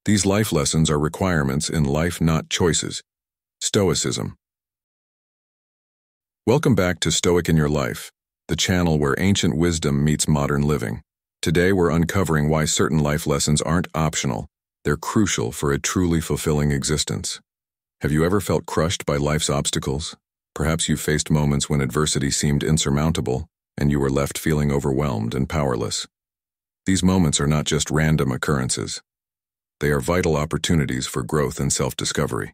These life lessons are requirements in life, not choices. Stoicism. Welcome back to Stoic In Your Life, the channel where ancient wisdom meets modern living. Today we're uncovering why certain life lessons aren't optional. They're crucial for a truly fulfilling existence. Have you ever felt crushed by life's obstacles? Perhaps you faced moments when adversity seemed insurmountable, and you were left feeling overwhelmed and powerless. These moments are not just random occurrences. They are vital opportunities for growth and self-discovery.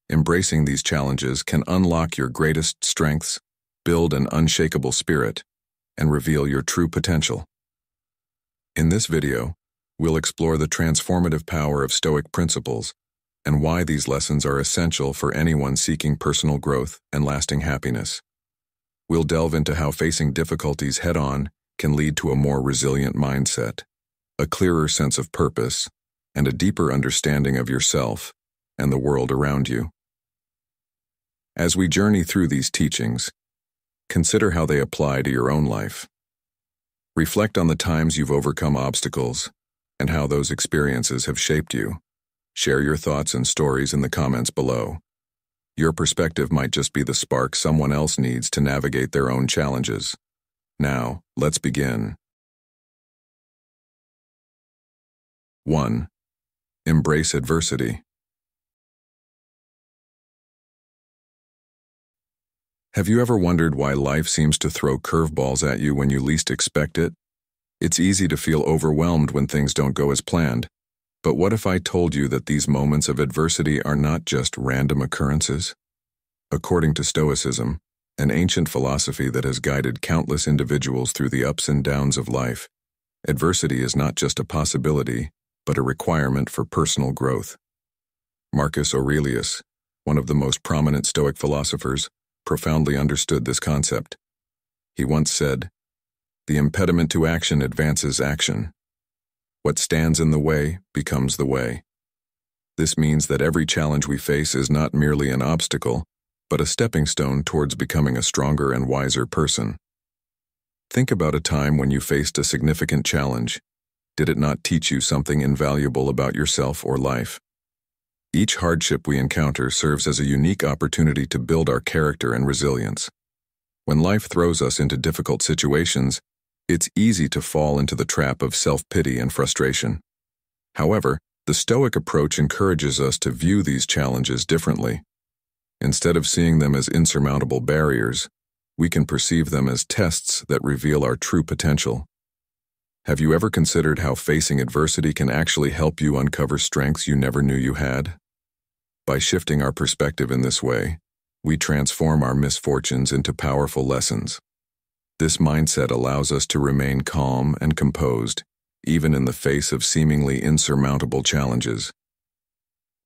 Embracing these challenges can unlock your greatest strengths, build an unshakable spirit, and reveal your true potential. In this video, we'll explore the transformative power of Stoic principles and why these lessons are essential for anyone seeking personal growth and lasting happiness. We'll delve into how facing difficulties head-on can lead to a more resilient mindset, a clearer sense of purpose, and a deeper understanding of yourself and the world around you. As we journey through these teachings, consider how they apply to your own life. Reflect on the times you've overcome obstacles and how those experiences have shaped you. Share your thoughts and stories in the comments below. Your perspective might just be the spark someone else needs to navigate their own challenges. Now, let's begin. 1. Embrace adversity. Have you ever wondered why life seems to throw curveballs at you when you least expect it? It's easy to feel overwhelmed when things don't go as planned. But what if I told you that these moments of adversity are not just random occurrences? According to Stoicism, an ancient philosophy that has guided countless individuals through the ups and downs of life, adversity is not just a possibility, but a requirement for personal growth. Marcus Aurelius, one of the most prominent Stoic philosophers, profoundly understood this concept. He once said, "The impediment to action advances action. What stands in the way becomes the way." This means that every challenge we face is not merely an obstacle, but a stepping stone towards becoming a stronger and wiser person. Think about a time when you faced a significant challenge. Did it not teach you something invaluable about yourself or life? Each hardship we encounter serves as a unique opportunity to build our character and resilience. When life throws us into difficult situations, it's easy to fall into the trap of self-pity and frustration. However, the Stoic approach encourages us to view these challenges differently. Instead of seeing them as insurmountable barriers, we can perceive them as tests that reveal our true potential. Have you ever considered how facing adversity can actually help you uncover strengths you never knew you had? By shifting our perspective in this way, we transform our misfortunes into powerful lessons. This mindset allows us to remain calm and composed, even in the face of seemingly insurmountable challenges.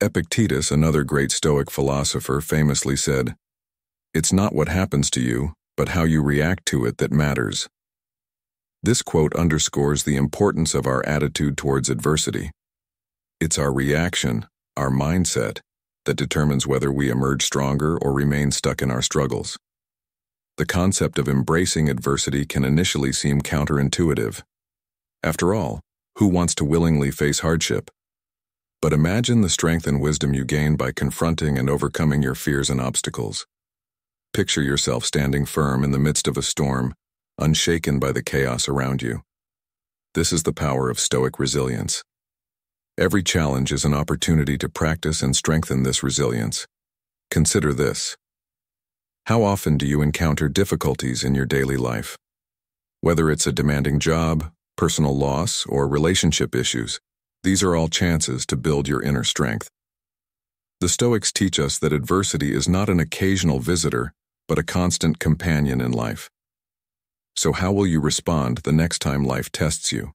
Epictetus, another great Stoic philosopher, famously said, "It's not what happens to you, but how you react to it that matters." This quote underscores the importance of our attitude towards adversity. It's our reaction, our mindset, that determines whether we emerge stronger or remain stuck in our struggles. The concept of embracing adversity can initially seem counterintuitive. After all, who wants to willingly face hardship? But imagine the strength and wisdom you gain by confronting and overcoming your fears and obstacles. Picture yourself standing firm in the midst of a storm, unshaken by the chaos around you. This is the power of Stoic resilience. Every challenge is an opportunity to practice and strengthen this resilience. Consider this. How often do you encounter difficulties in your daily life? Whether it's a demanding job, personal loss, or relationship issues, these are all chances to build your inner strength. The Stoics teach us that adversity is not an occasional visitor, but a constant companion in life. So how will you respond the next time life tests you?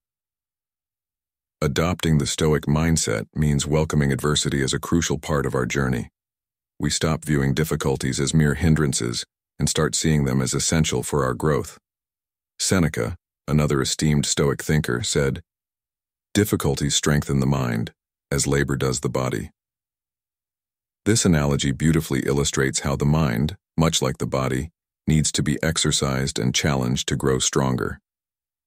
Adopting the Stoic mindset means welcoming adversity as a crucial part of our journey. We stop viewing difficulties as mere hindrances and start seeing them as essential for our growth. Seneca, another esteemed Stoic thinker, said, "Difficulties strengthen the mind, as labor does the body." This analogy beautifully illustrates how the mind, much like the body, needs to be exercised and challenged to grow stronger.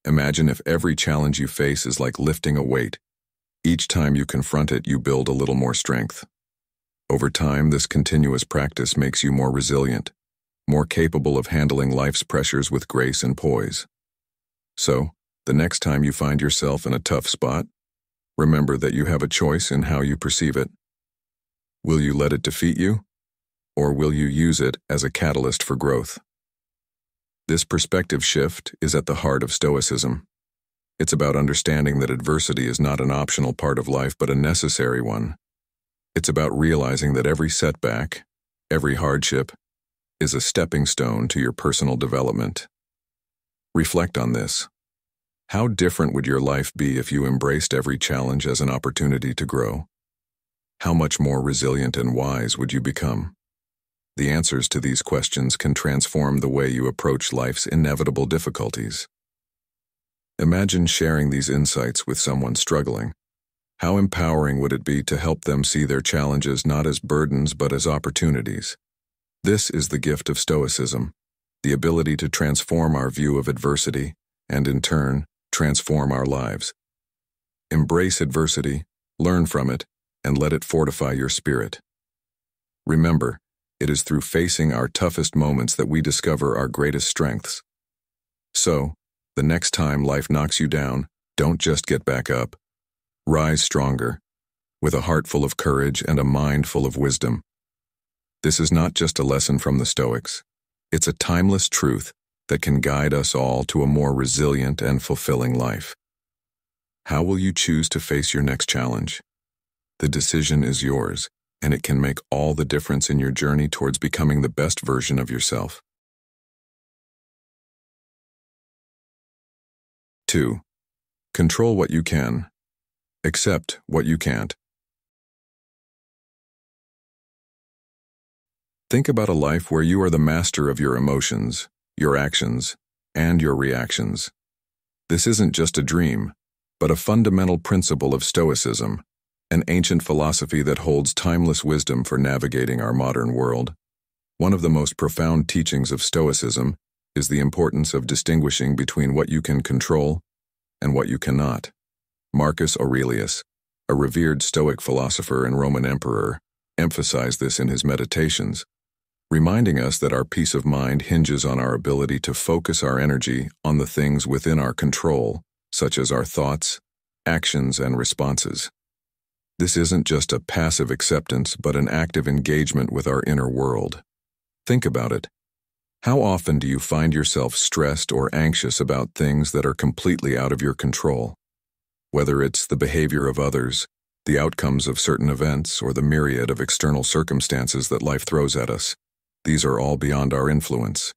Imagine if every challenge you face is like lifting a weight. Each time you confront it, you build a little more strength. Over time, this continuous practice makes you more resilient, more capable of handling life's pressures with grace and poise. So, the next time you find yourself in a tough spot, remember that you have a choice in how you perceive it. Will you let it defeat you, or will you use it as a catalyst for growth? This perspective shift is at the heart of Stoicism. It's about understanding that adversity is not an optional part of life but a necessary one. It's about realizing that every setback, every hardship, is a stepping stone to your personal development. Reflect on this. How different would your life be if you embraced every challenge as an opportunity to grow? How much more resilient and wise would you become? The answers to these questions can transform the way you approach life's inevitable difficulties. Imagine sharing these insights with someone struggling. How empowering would it be to help them see their challenges not as burdens but as opportunities? This is the gift of Stoicism, the ability to transform our view of adversity and, in turn, transform our lives. Embrace adversity, learn from it, and let it fortify your spirit. Remember, it is through facing our toughest moments that we discover our greatest strengths. So, the next time life knocks you down, don't just get back up. Rise stronger, with a heart full of courage and a mind full of wisdom. This is not just a lesson from the Stoics. It's a timeless truth that can guide us all to a more resilient and fulfilling life. How will you choose to face your next challenge? The decision is yours, and it can make all the difference in your journey towards becoming the best version of yourself. 2. Control what you can. Accept what you can't. Think about a life where you are the master of your emotions, your actions, and your reactions. This isn't just a dream, but a fundamental principle of Stoicism, an ancient philosophy that holds timeless wisdom for navigating our modern world. One of the most profound teachings of Stoicism is the importance of distinguishing between what you can control and what you cannot. Marcus Aurelius, a revered Stoic philosopher and Roman emperor, emphasized this in his Meditations, reminding us that our peace of mind hinges on our ability to focus our energy on the things within our control, such as our thoughts, actions, and responses. This isn't just a passive acceptance, but an active engagement with our inner world. Think about it. How often do you find yourself stressed or anxious about things that are completely out of your control? Whether it's the behavior of others, the outcomes of certain events, or the myriad of external circumstances that life throws at us, these are all beyond our influence.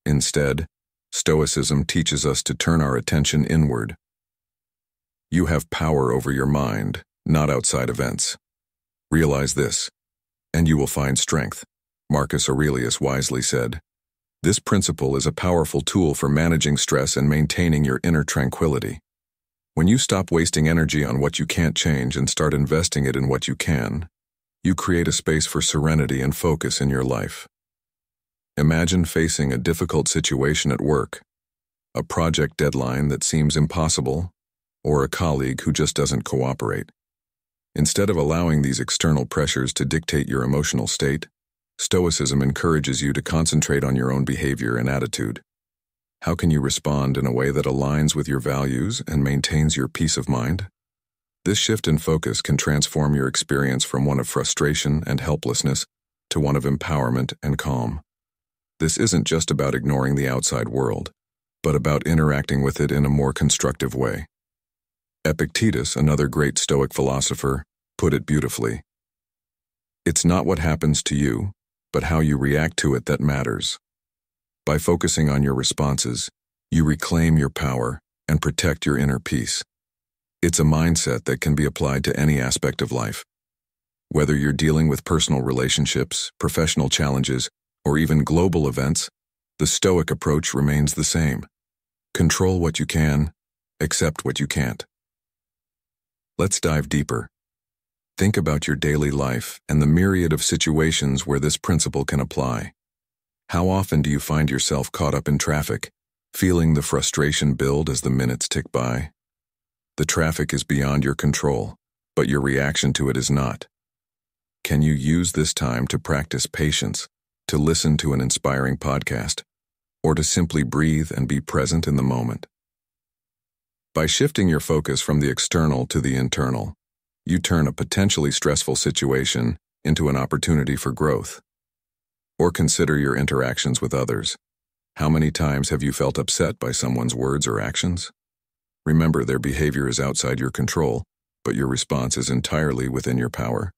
Instead, Stoicism teaches us to turn our attention inward. You have power over your mind, not outside events. Realize this, and you will find strength, Marcus Aurelius wisely said. This principle is a powerful tool for managing stress and maintaining your inner tranquility. When you stop wasting energy on what you can't change and start investing it in what you can, you create a space for serenity and focus in your life. Imagine facing a difficult situation at work, a project deadline that seems impossible, or a colleague who just doesn't cooperate. Instead of allowing these external pressures to dictate your emotional state, Stoicism encourages you to concentrate on your own behavior and attitude. How can you respond in a way that aligns with your values and maintains your peace of mind? This shift in focus can transform your experience from one of frustration and helplessness to one of empowerment and calm. This isn't just about ignoring the outside world, but about interacting with it in a more constructive way. Epictetus, another great Stoic philosopher, put it beautifully. It's not what happens to you, but how you react to it that matters. By focusing on your responses, you reclaim your power and protect your inner peace. It's a mindset that can be applied to any aspect of life. Whether you're dealing with personal relationships, professional challenges, or even global events, the Stoic approach remains the same. Control what you can, accept what you can't. Let's dive deeper. Think about your daily life and the myriad of situations where this principle can apply. How often do you find yourself caught up in traffic, feeling the frustration build as the minutes tick by? The traffic is beyond your control, but your reaction to it is not. Can you use this time to practice patience, to listen to an inspiring podcast, or to simply breathe and be present in the moment? By shifting your focus from the external to the internal, you turn a potentially stressful situation into an opportunity for growth. Or consider your interactions with others. How many times have you felt upset by someone's words or actions? Remember, their behavior is outside your control, but your response is entirely within your power.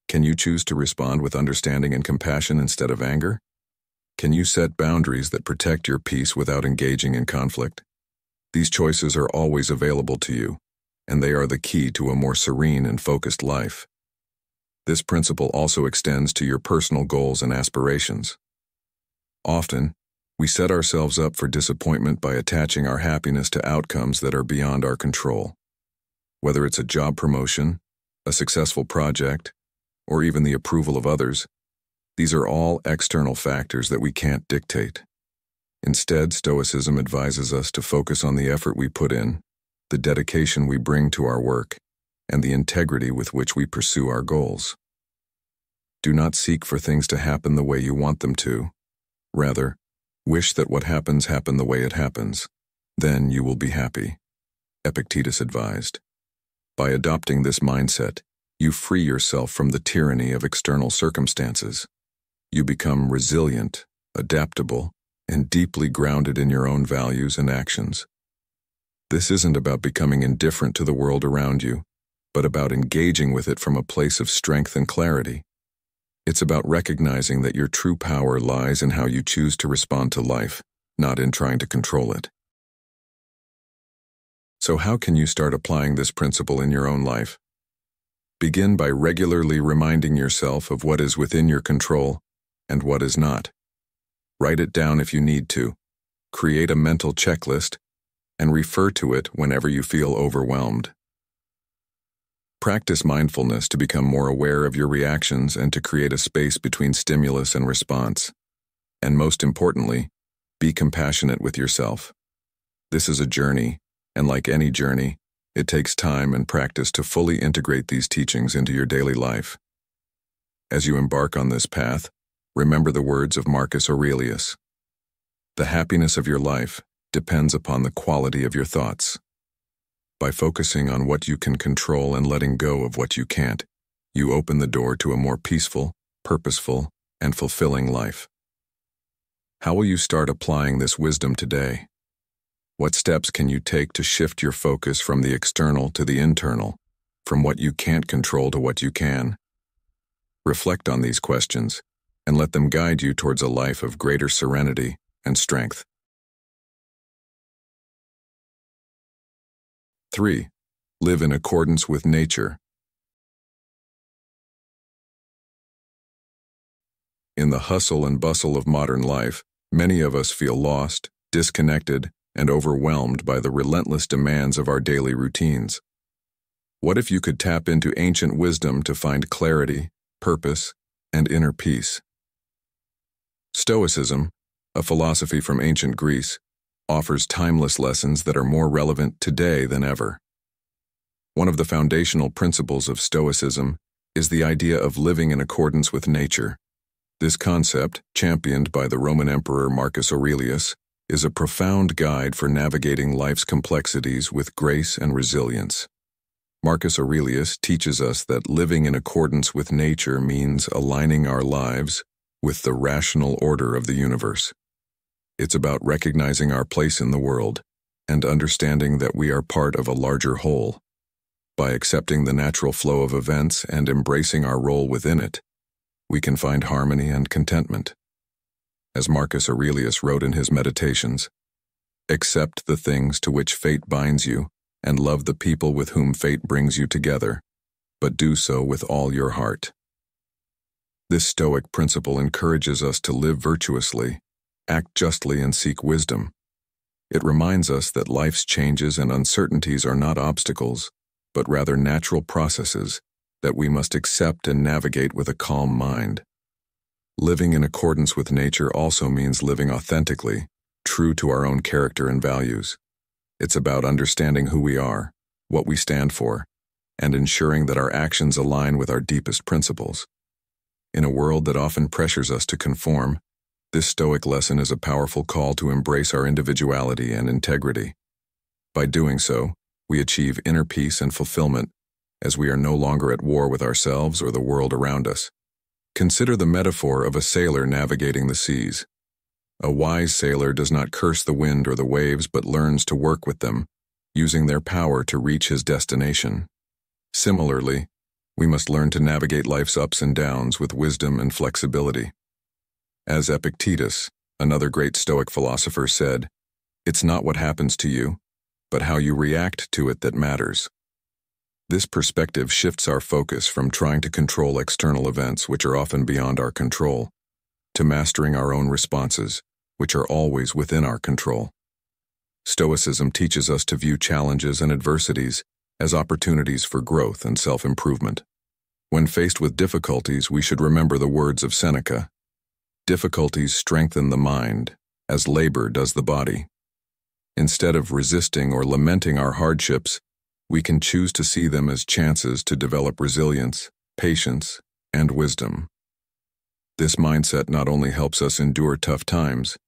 Can you choose to respond with understanding and compassion instead of anger? Can you set boundaries that protect your peace without engaging in conflict? These choices are always available to you, and they are the key to a more serene and focused life. This principle also extends to your personal goals and aspirations. Often, we set ourselves up for disappointment by attaching our happiness to outcomes that are beyond our control. Whether it's a job promotion, a successful project, or even the approval of others, these are all external factors that we can't dictate. Instead, Stoicism advises us to focus on the effort we put in, the dedication we bring to our work, and the integrity with which we pursue our goals. Do not seek for things to happen the way you want them to. Rather, wish that what happens happen the way it happens. Then you will be happy. Epictetus advised. By adopting this mindset, you free yourself from the tyranny of external circumstances. You become resilient, adaptable, and deeply grounded in your own values and actions. This isn't about becoming indifferent to the world around you, but about engaging with it from a place of strength and clarity. It's about recognizing that your true power lies in how you choose to respond to life, not in trying to control it. So how can you start applying this principle in your own life? Begin by regularly reminding yourself of what is within your control and what is not. Write it down if you need to. Create a mental checklist and refer to it whenever you feel overwhelmed. Practice mindfulness to become more aware of your reactions and to create a space between stimulus and response. And most importantly, be compassionate with yourself. This is a journey, and like any journey, it takes time and practice to fully integrate these teachings into your daily life. As you embark on this path, remember the words of Marcus Aurelius. The happiness of your life depends upon the quality of your thoughts. By focusing on what you can control and letting go of what you can't, you open the door to a more peaceful, purposeful, and fulfilling life. How will you start applying this wisdom today? What steps can you take to shift your focus from the external to the internal, from what you can't control to what you can? Reflect on these questions and let them guide you towards a life of greater serenity and strength. 3. Live in accordance with nature. In the hustle and bustle of modern life, many of us feel lost, disconnected, and overwhelmed by the relentless demands of our daily routines. What if you could tap into ancient wisdom to find clarity, purpose, and inner peace? Stoicism, a philosophy from ancient Greece, offers timeless lessons that are more relevant today than ever. One of the foundational principles of Stoicism is the idea of living in accordance with nature. This concept, championed by the Roman Emperor Marcus Aurelius, is a profound guide for navigating life's complexities with grace and resilience. Marcus Aurelius teaches us that living in accordance with nature means aligning our lives with the rational order of the universe. It's about recognizing our place in the world and understanding that we are part of a larger whole. By accepting the natural flow of events and embracing our role within it, we can find harmony and contentment. As Marcus Aurelius wrote in his Meditations, "Accept the things to which fate binds you, and love the people with whom fate brings you together, but do so with all your heart." This Stoic principle encourages us to live virtuously, act justly, and seek wisdom. It reminds us that life's changes and uncertainties are not obstacles, but rather natural processes that we must accept and navigate with a calm mind. Living in accordance with nature also means living authentically, true to our own character and values. It's about understanding who we are, what we stand for, and ensuring that our actions align with our deepest principles. In a world that often pressures us to conform, this Stoic lesson is a powerful call to embrace our individuality and integrity. By doing so, we achieve inner peace and fulfillment, as we are no longer at war with ourselves or the world around us. Consider the metaphor of a sailor navigating the seas. A wise sailor does not curse the wind or the waves but learns to work with them, using their power to reach his destination. Similarly, we must learn to navigate life's ups and downs with wisdom and flexibility. As Epictetus, another great Stoic philosopher, said, "It's not what happens to you, but how you react to it that matters." This perspective shifts our focus from trying to control external events, which are often beyond our control, to mastering our own responses, which are always within our control. Stoicism teaches us to view challenges and adversities as opportunities for growth and self-improvement. When faced with difficulties, we should remember the words of Seneca, "Difficulties strengthen the mind, as labor does the body." Instead of resisting or lamenting our hardships, we can choose to see them as chances to develop resilience, patience, and wisdom. This mindset not only helps us endure tough times,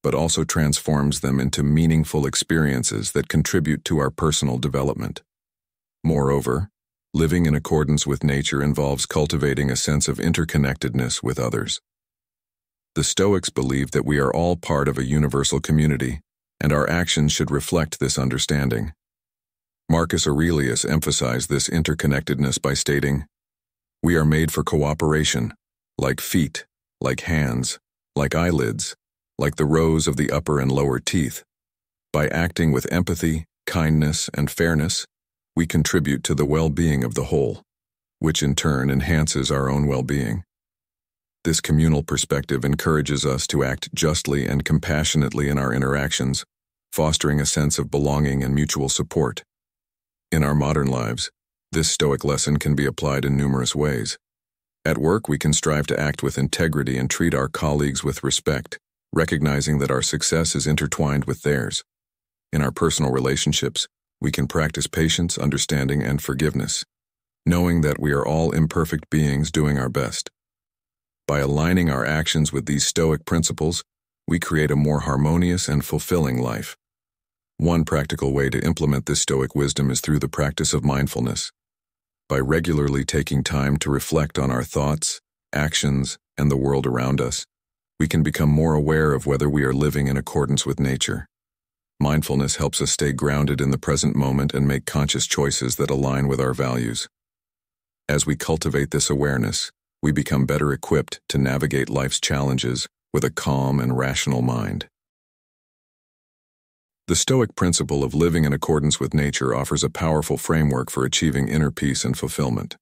but also transforms them into meaningful experiences that contribute to our personal development. Moreover, living in accordance with nature involves cultivating a sense of interconnectedness with others. The Stoics believe that we are all part of a universal community, and our actions should reflect this understanding. Marcus Aurelius emphasized this interconnectedness by stating, "We are made for cooperation, like feet, like hands, like eyelids, like the rows of the upper and lower teeth. By acting with empathy, kindness, and fairness, we contribute to the well-being of the whole, which in turn enhances our own well-being." This communal perspective encourages us to act justly and compassionately in our interactions, fostering a sense of belonging and mutual support. In our modern lives, this Stoic lesson can be applied in numerous ways. At work, we can strive to act with integrity and treat our colleagues with respect, recognizing that our success is intertwined with theirs. In our personal relationships, we can practice patience, understanding, and forgiveness, knowing that we are all imperfect beings doing our best. By aligning our actions with these Stoic principles, we create a more harmonious and fulfilling life. One practical way to implement this Stoic wisdom is through the practice of mindfulness. By regularly taking time to reflect on our thoughts, actions, and the world around us, we can become more aware of whether we are living in accordance with nature. Mindfulness helps us stay grounded in the present moment and make conscious choices that align with our values. As we cultivate this awareness, we become better equipped to navigate life's challenges with a calm and rational mind. The Stoic principle of living in accordance with nature offers a powerful framework for achieving inner peace and fulfillment.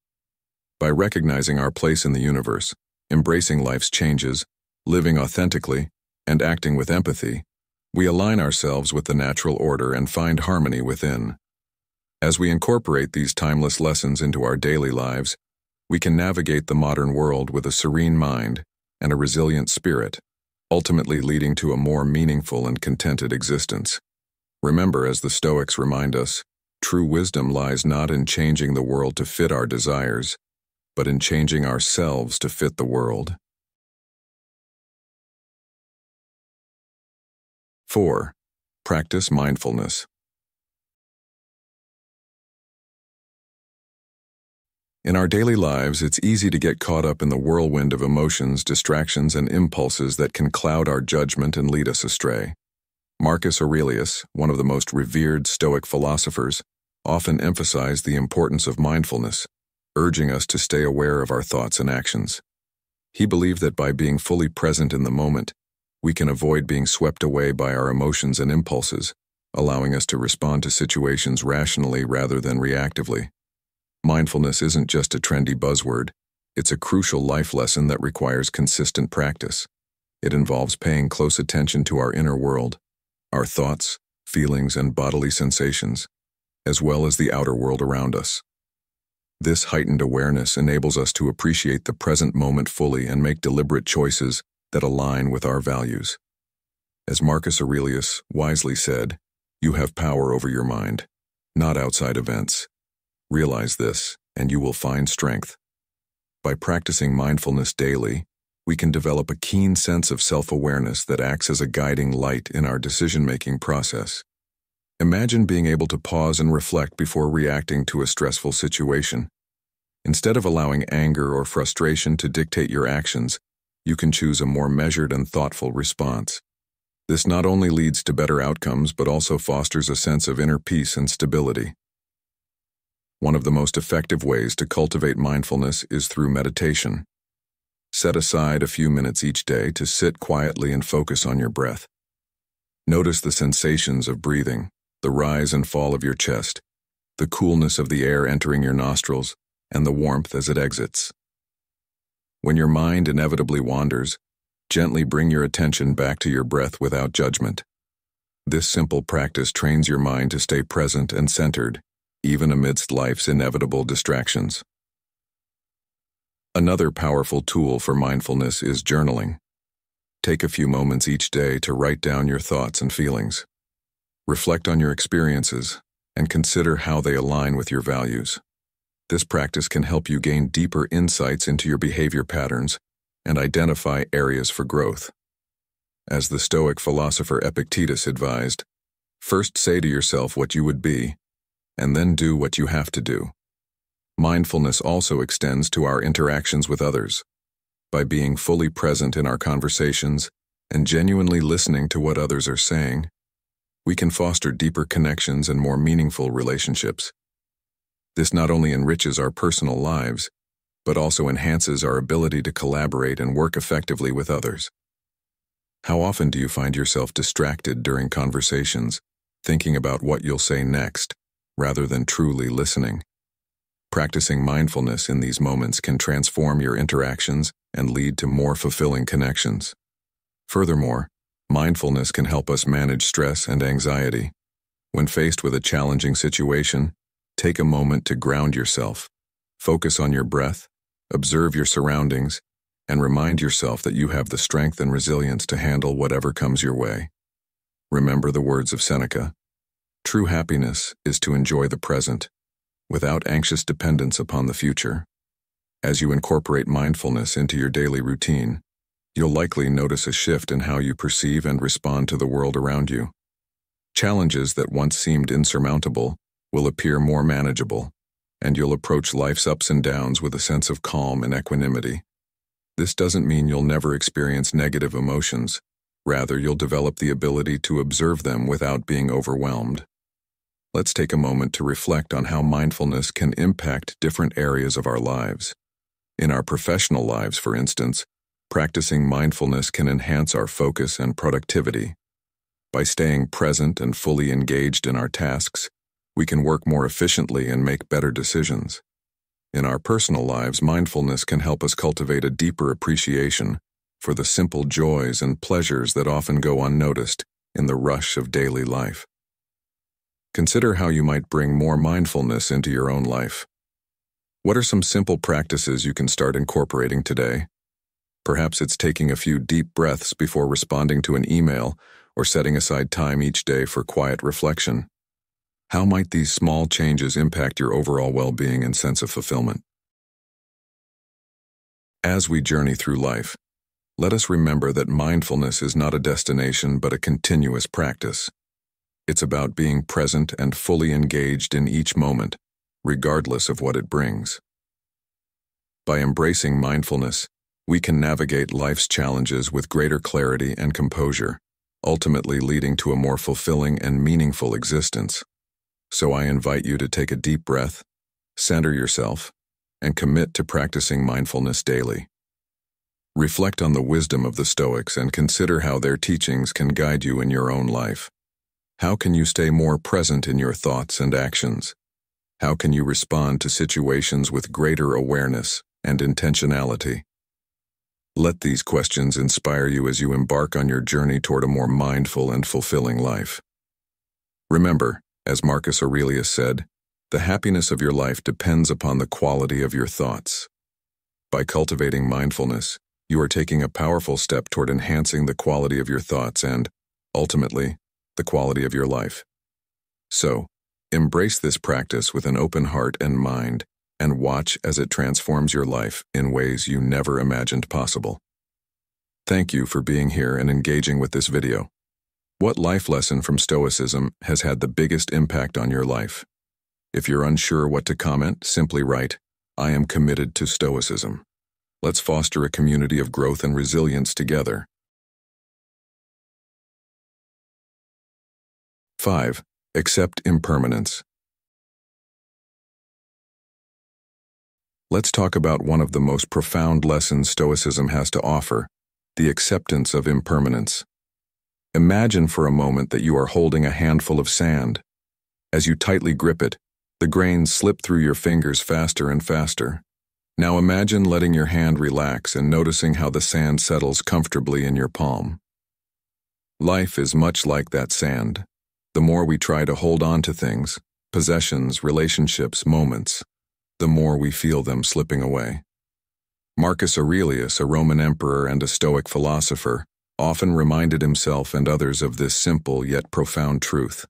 By recognizing our place in the universe, embracing life's changes, living authentically, and acting with empathy, we align ourselves with the natural order and find harmony within. As we incorporate these timeless lessons into our daily lives, we can navigate the modern world with a serene mind and a resilient spirit, ultimately leading to a more meaningful and contented existence. Remember, as the Stoics remind us, true wisdom lies not in changing the world to fit our desires, but in changing ourselves to fit the world. 4. Practice mindfulness. In our daily lives, it's easy to get caught up in the whirlwind of emotions, distractions, and impulses that can cloud our judgment and lead us astray. Marcus Aurelius, one of the most revered Stoic philosophers, often emphasized the importance of mindfulness, urging us to stay aware of our thoughts and actions. He believed that by being fully present in the moment, we can avoid being swept away by our emotions and impulses, allowing us to respond to situations rationally rather than reactively. Mindfulness isn't just a trendy buzzword, it's a crucial life lesson that requires consistent practice. It involves paying close attention to our inner world, our thoughts, feelings, and bodily sensations, as well as the outer world around us. This heightened awareness enables us to appreciate the present moment fully and make deliberate choices that align with our values. As Marcus Aurelius wisely said, "You have power over your mind. not outside events. Realize this, and you will find strength. By practicing mindfulness daily, we can develop a keen sense of self-awareness that acts as a guiding light in our decision-making process. Imagine being able to pause and reflect before reacting to a stressful situation. Instead of allowing anger or frustration to dictate your actions, you can choose a more measured and thoughtful response. This not only leads to better outcomes but also fosters a sense of inner peace and stability. One of the most effective ways to cultivate mindfulness is through meditation. Set aside a few minutes each day to sit quietly and focus on your breath. Notice the sensations of breathing, the rise and fall of your chest, the coolness of the air entering your nostrils, and the warmth as it exits. When your mind inevitably wanders, gently bring your attention back to your breath without judgment. This simple practice trains your mind to stay present and centered, even amidst life's inevitable distractions. Another powerful tool for mindfulness is journaling. Take a few moments each day to write down your thoughts and feelings. Reflect on your experiences and consider how they align with your values. This practice can help you gain deeper insights into your behavior patterns and identify areas for growth. As the Stoic philosopher Epictetus advised, first say to yourself what you would be, and then do what you have to do. Mindfulness also extends to our interactions with others. By being fully present in our conversations and genuinely listening to what others are saying, we can foster deeper connections and more meaningful relationships. This not only enriches our personal lives, but also enhances our ability to collaborate and work effectively with others. How often do you find yourself distracted during conversations, thinking about what you'll say next, rather than truly listening? Practicing mindfulness in these moments can transform your interactions and lead to more fulfilling connections. Furthermore, mindfulness can help us manage stress and anxiety. When faced with a challenging situation, take a moment to ground yourself. Focus on your breath, observe your surroundings, and remind yourself that you have the strength and resilience to handle whatever comes your way. Remember the words of Seneca: "True happiness is to enjoy the present, without anxious dependence upon the future." As you incorporate mindfulness into your daily routine, you'll likely notice a shift in how you perceive and respond to the world around you. Challenges that once seemed insurmountable will appear more manageable, and you'll approach life's ups and downs with a sense of calm and equanimity. This doesn't mean you'll never experience negative emotions. Rather, you'll develop the ability to observe them without being overwhelmed. Let's take a moment to reflect on how mindfulness can impact different areas of our lives. In our professional lives, for instance, practicing mindfulness can enhance our focus and productivity. By staying present and fully engaged in our tasks, we can work more efficiently and make better decisions. In our personal lives, mindfulness can help us cultivate a deeper appreciation for the simple joys and pleasures that often go unnoticed in the rush of daily life. Consider how you might bring more mindfulness into your own life. What are some simple practices you can start incorporating today? Perhaps it's taking a few deep breaths before responding to an email or setting aside time each day for quiet reflection. How might these small changes impact your overall well-being and sense of fulfillment? As we journey through life, let us remember that mindfulness is not a destination but a continuous practice. It's about being present and fully engaged in each moment, regardless of what it brings. By embracing mindfulness, we can navigate life's challenges with greater clarity and composure, ultimately leading to a more fulfilling and meaningful existence. So I invite you to take a deep breath, center yourself, and commit to practicing mindfulness daily. Reflect on the wisdom of the Stoics and consider how their teachings can guide you in your own life. How can you stay more present in your thoughts and actions? How can you respond to situations with greater awareness and intentionality? Let these questions inspire you as you embark on your journey toward a more mindful and fulfilling life. Remember, as Marcus Aurelius said, the happiness of your life depends upon the quality of your thoughts. By cultivating mindfulness, you are taking a powerful step toward enhancing the quality of your thoughts and, ultimately, the quality of your life. So, Embrace this practice with an open heart and mind, and watch as it transforms your life in ways you never imagined possible. Thank you for being here and engaging with this video. What life lesson from Stoicism has had the biggest impact on your life? If you're unsure what to comment, simply write, "I am committed to Stoicism." Let's foster a community of growth and resilience together. 5. Accept impermanence. Let's talk about one of the most profound lessons Stoicism has to offer, the acceptance of impermanence. Imagine for a moment that you are holding a handful of sand. As you tightly grip it, the grains slip through your fingers faster and faster. Now imagine letting your hand relax and noticing how the sand settles comfortably in your palm. Life is much like that sand. The more we try to hold on to things, possessions, relationships, moments, the more we feel them slipping away. Marcus Aurelius, a Roman emperor and a Stoic philosopher, often reminded himself and others of this simple yet profound truth.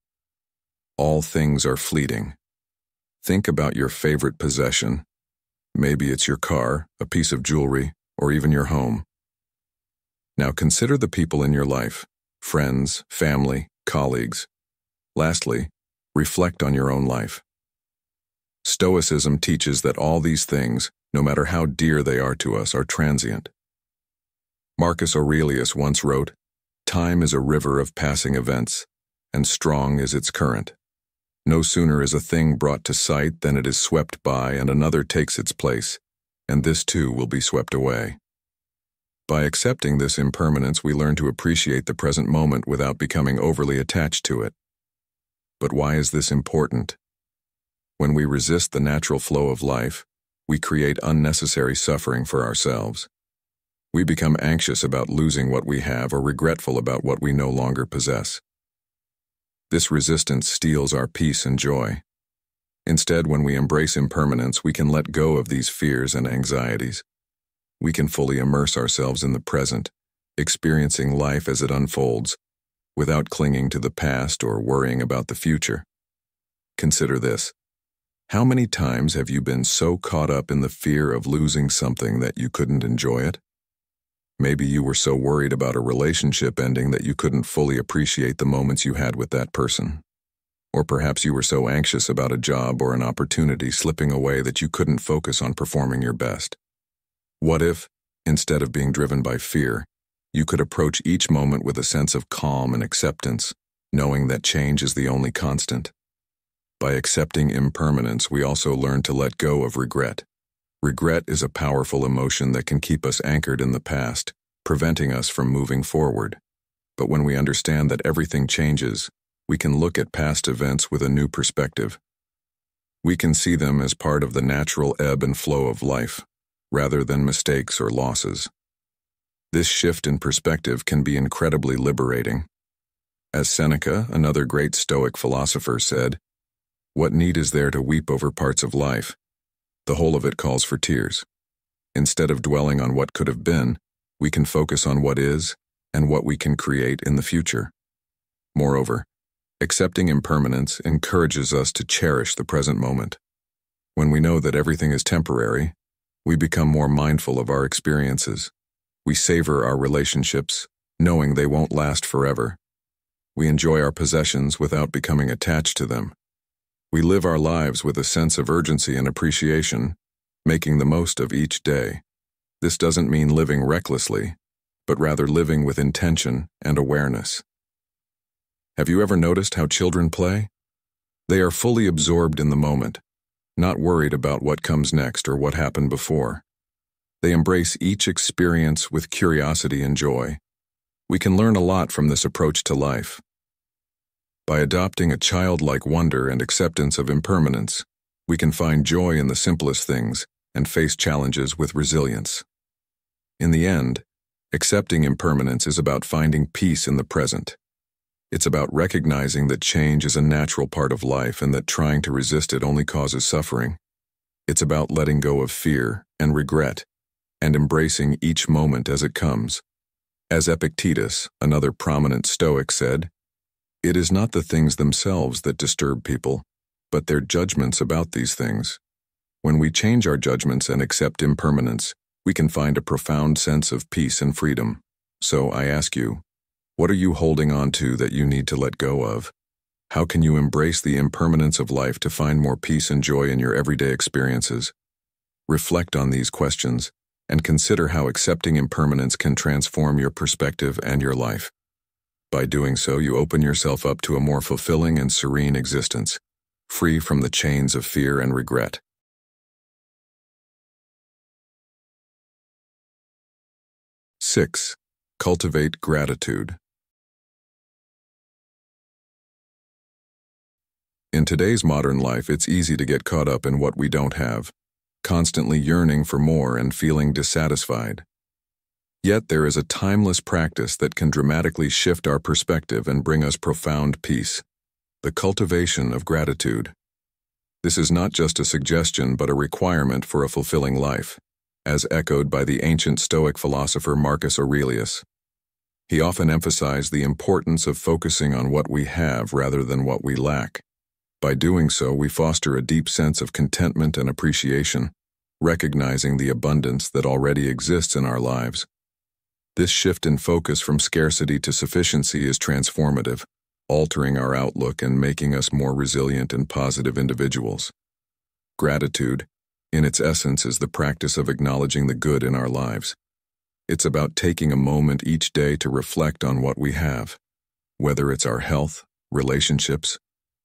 All things are fleeting. Think about your favorite possession. Maybe it's your car, a piece of jewelry, or even your home. Now consider the people in your life, friends, family, colleagues. Lastly, reflect on your own life. Stoicism teaches that all these things, no matter how dear they are to us, are transient. Marcus Aurelius once wrote, "Time is a river of passing events, and strong is its current. No sooner is a thing brought to sight than it is swept by and another takes its place, and this too will be swept away." By accepting this impermanence, we learn to appreciate the present moment without becoming overly attached to it. But why is this important? When we resist the natural flow of life, we create unnecessary suffering for ourselves. We become anxious about losing what we have or regretful about what we no longer possess. This resistance steals our peace and joy. Instead, when we embrace impermanence, we can let go of these fears and anxieties. We can fully immerse ourselves in the present, experiencing life as it unfolds, without clinging to the past or worrying about the future. Consider this. How many times have you been so caught up in the fear of losing something that you couldn't enjoy it? Maybe you were so worried about a relationship ending that you couldn't fully appreciate the moments you had with that person. Or perhaps you were so anxious about a job or an opportunity slipping away that you couldn't focus on performing your best. What if, instead of being driven by fear, you could approach each moment with a sense of calm and acceptance, knowing that change is the only constant? By accepting impermanence, we also learn to let go of regret. Regret is a powerful emotion that can keep us anchored in the past, preventing us from moving forward. But when we understand that everything changes, we can look at past events with a new perspective. We can see them as part of the natural ebb and flow of life, rather than mistakes or losses. This shift in perspective can be incredibly liberating. As Seneca, another great Stoic philosopher, said, "What need is there to weep over parts of life? The whole of it calls for tears." Instead of dwelling on what could have been, we can focus on what is and what we can create in the future. Moreover, accepting impermanence encourages us to cherish the present moment. When we know that everything is temporary, we become more mindful of our experiences. We savor our relationships, knowing they won't last forever. We enjoy our possessions without becoming attached to them. We live our lives with a sense of urgency and appreciation, making the most of each day. This doesn't mean living recklessly, but rather living with intention and awareness. Have you ever noticed how children play? They are fully absorbed in the moment, not worried about what comes next or what happened before. They embrace each experience with curiosity and joy. We can learn a lot from this approach to life. By adopting a childlike wonder and acceptance of impermanence, we can find joy in the simplest things and face challenges with resilience. In the end, accepting impermanence is about finding peace in the present. It's about recognizing that change is a natural part of life and that trying to resist it only causes suffering. It's about letting go of fear and regret and embracing each moment as it comes. As Epictetus, another prominent Stoic, said, "It is not the things themselves that disturb people, but they're judgments about these things. When we change our judgments and accept impermanence, we can find a profound sense of peace and freedom. So I ask you, what are you holding on to that you need to let go of? How can you embrace the impermanence of life to find more peace and joy in your everyday experiences? Reflect on these questions and consider how accepting impermanence can transform your perspective and your life. By doing so, you open yourself up to a more fulfilling and serene existence, free from the chains of fear and regret. Six, cultivate gratitude. In today's modern life, it's easy to get caught up in what we don't have, constantly yearning for more and feeling dissatisfied. Yet there is a timeless practice that can dramatically shift our perspective and bring us profound peace: the cultivation of gratitude. This is not just a suggestion but a requirement for a fulfilling life, as echoed by the ancient Stoic philosopher Marcus Aurelius. He often emphasized the importance of focusing on what we have rather than what we lack. By doing so, we foster a deep sense of contentment and appreciation, recognizing the abundance that already exists in our lives. This shift in focus from scarcity to sufficiency is transformative, altering our outlook and making us more resilient and positive individuals. Gratitude, in its essence, is the practice of acknowledging the good in our lives. It's about taking a moment each day to reflect on what we have, whether it's our health, relationships,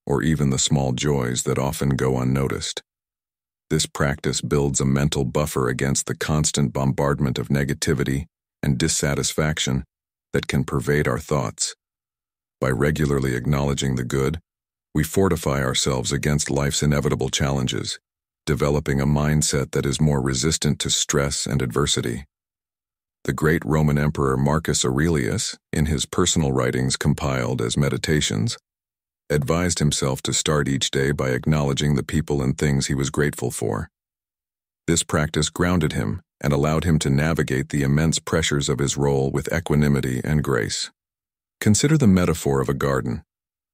or even the small joys that often go unnoticed. This practice builds a mental buffer against the constant bombardment of negativity and dissatisfaction that can pervade our thoughts. By regularly acknowledging the good, we fortify ourselves against life's inevitable challenges, developing a mindset that is more resistant to stress and adversity. The great Roman Emperor Marcus Aurelius, in his personal writings compiled as meditations, advised himself to start each day by acknowledging the people and things he was grateful for. This practice grounded him and allowed him to navigate the immense pressures of his role with equanimity and grace. Consider the metaphor of a garden.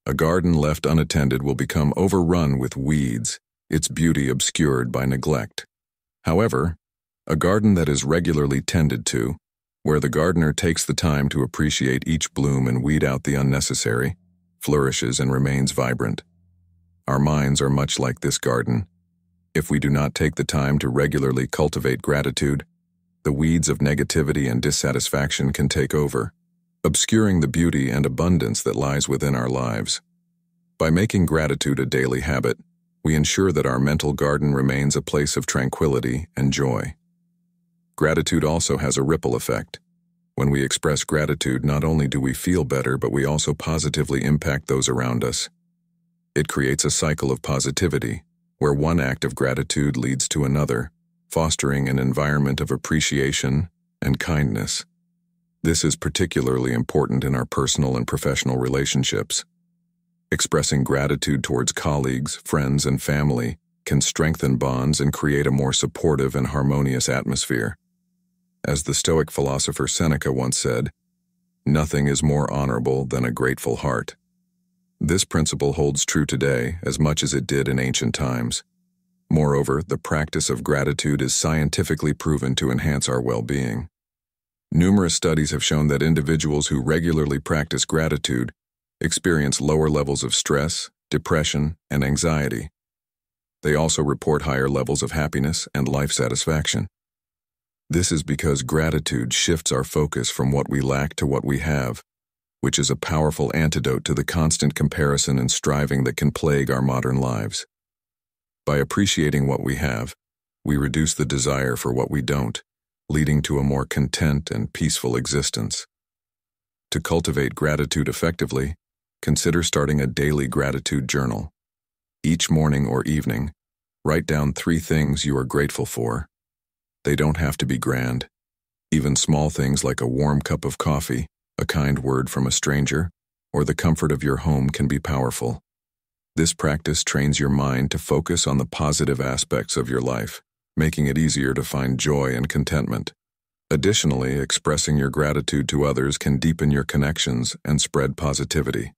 A garden left unattended will become overrun with weeds, its beauty obscured by neglect. However, a garden that is regularly tended to, where the gardener takes the time to appreciate each bloom and weed out the unnecessary, flourishes and remains vibrant. Our minds are much like this garden. If we do not take the time to regularly cultivate gratitude, the weeds of negativity and dissatisfaction can take over, obscuring the beauty and abundance that lies within our lives. By making gratitude a daily habit, we ensure that our mental garden remains a place of tranquility and joy. Gratitude also has a ripple effect. When we express gratitude, not only do we feel better, but we also positively impact those around us. It creates a cycle of positivity, where one act of gratitude leads to another, fostering an environment of appreciation and kindness. This is particularly important in our personal and professional relationships. Expressing gratitude towards colleagues, friends, and family can strengthen bonds and create a more supportive and harmonious atmosphere. As the Stoic philosopher Seneca once said, "Nothing is more honorable than a grateful heart." This principle holds true today as much as it did in ancient times. Moreover, the practice of gratitude is scientifically proven to enhance our well-being. Numerous studies have shown that individuals who regularly practice gratitude experience lower levels of stress, depression, and anxiety. They also report higher levels of happiness and life satisfaction. This is because gratitude shifts our focus from what we lack to what we have, which is a powerful antidote to the constant comparison and striving that can plague our modern lives. By appreciating what we have, we reduce the desire for what we don't, leading to a more content and peaceful existence. To cultivate gratitude effectively, consider starting a daily gratitude journal. Each morning or evening, write down 3 things you are grateful for. They don't have to be grand. Even small things like a warm cup of coffee, a kind word from a stranger, or the comfort of your home can be powerful. This practice trains your mind to focus on the positive aspects of your life, making it easier to find joy and contentment. Additionally, expressing your gratitude to others can deepen your connections and spread positivity.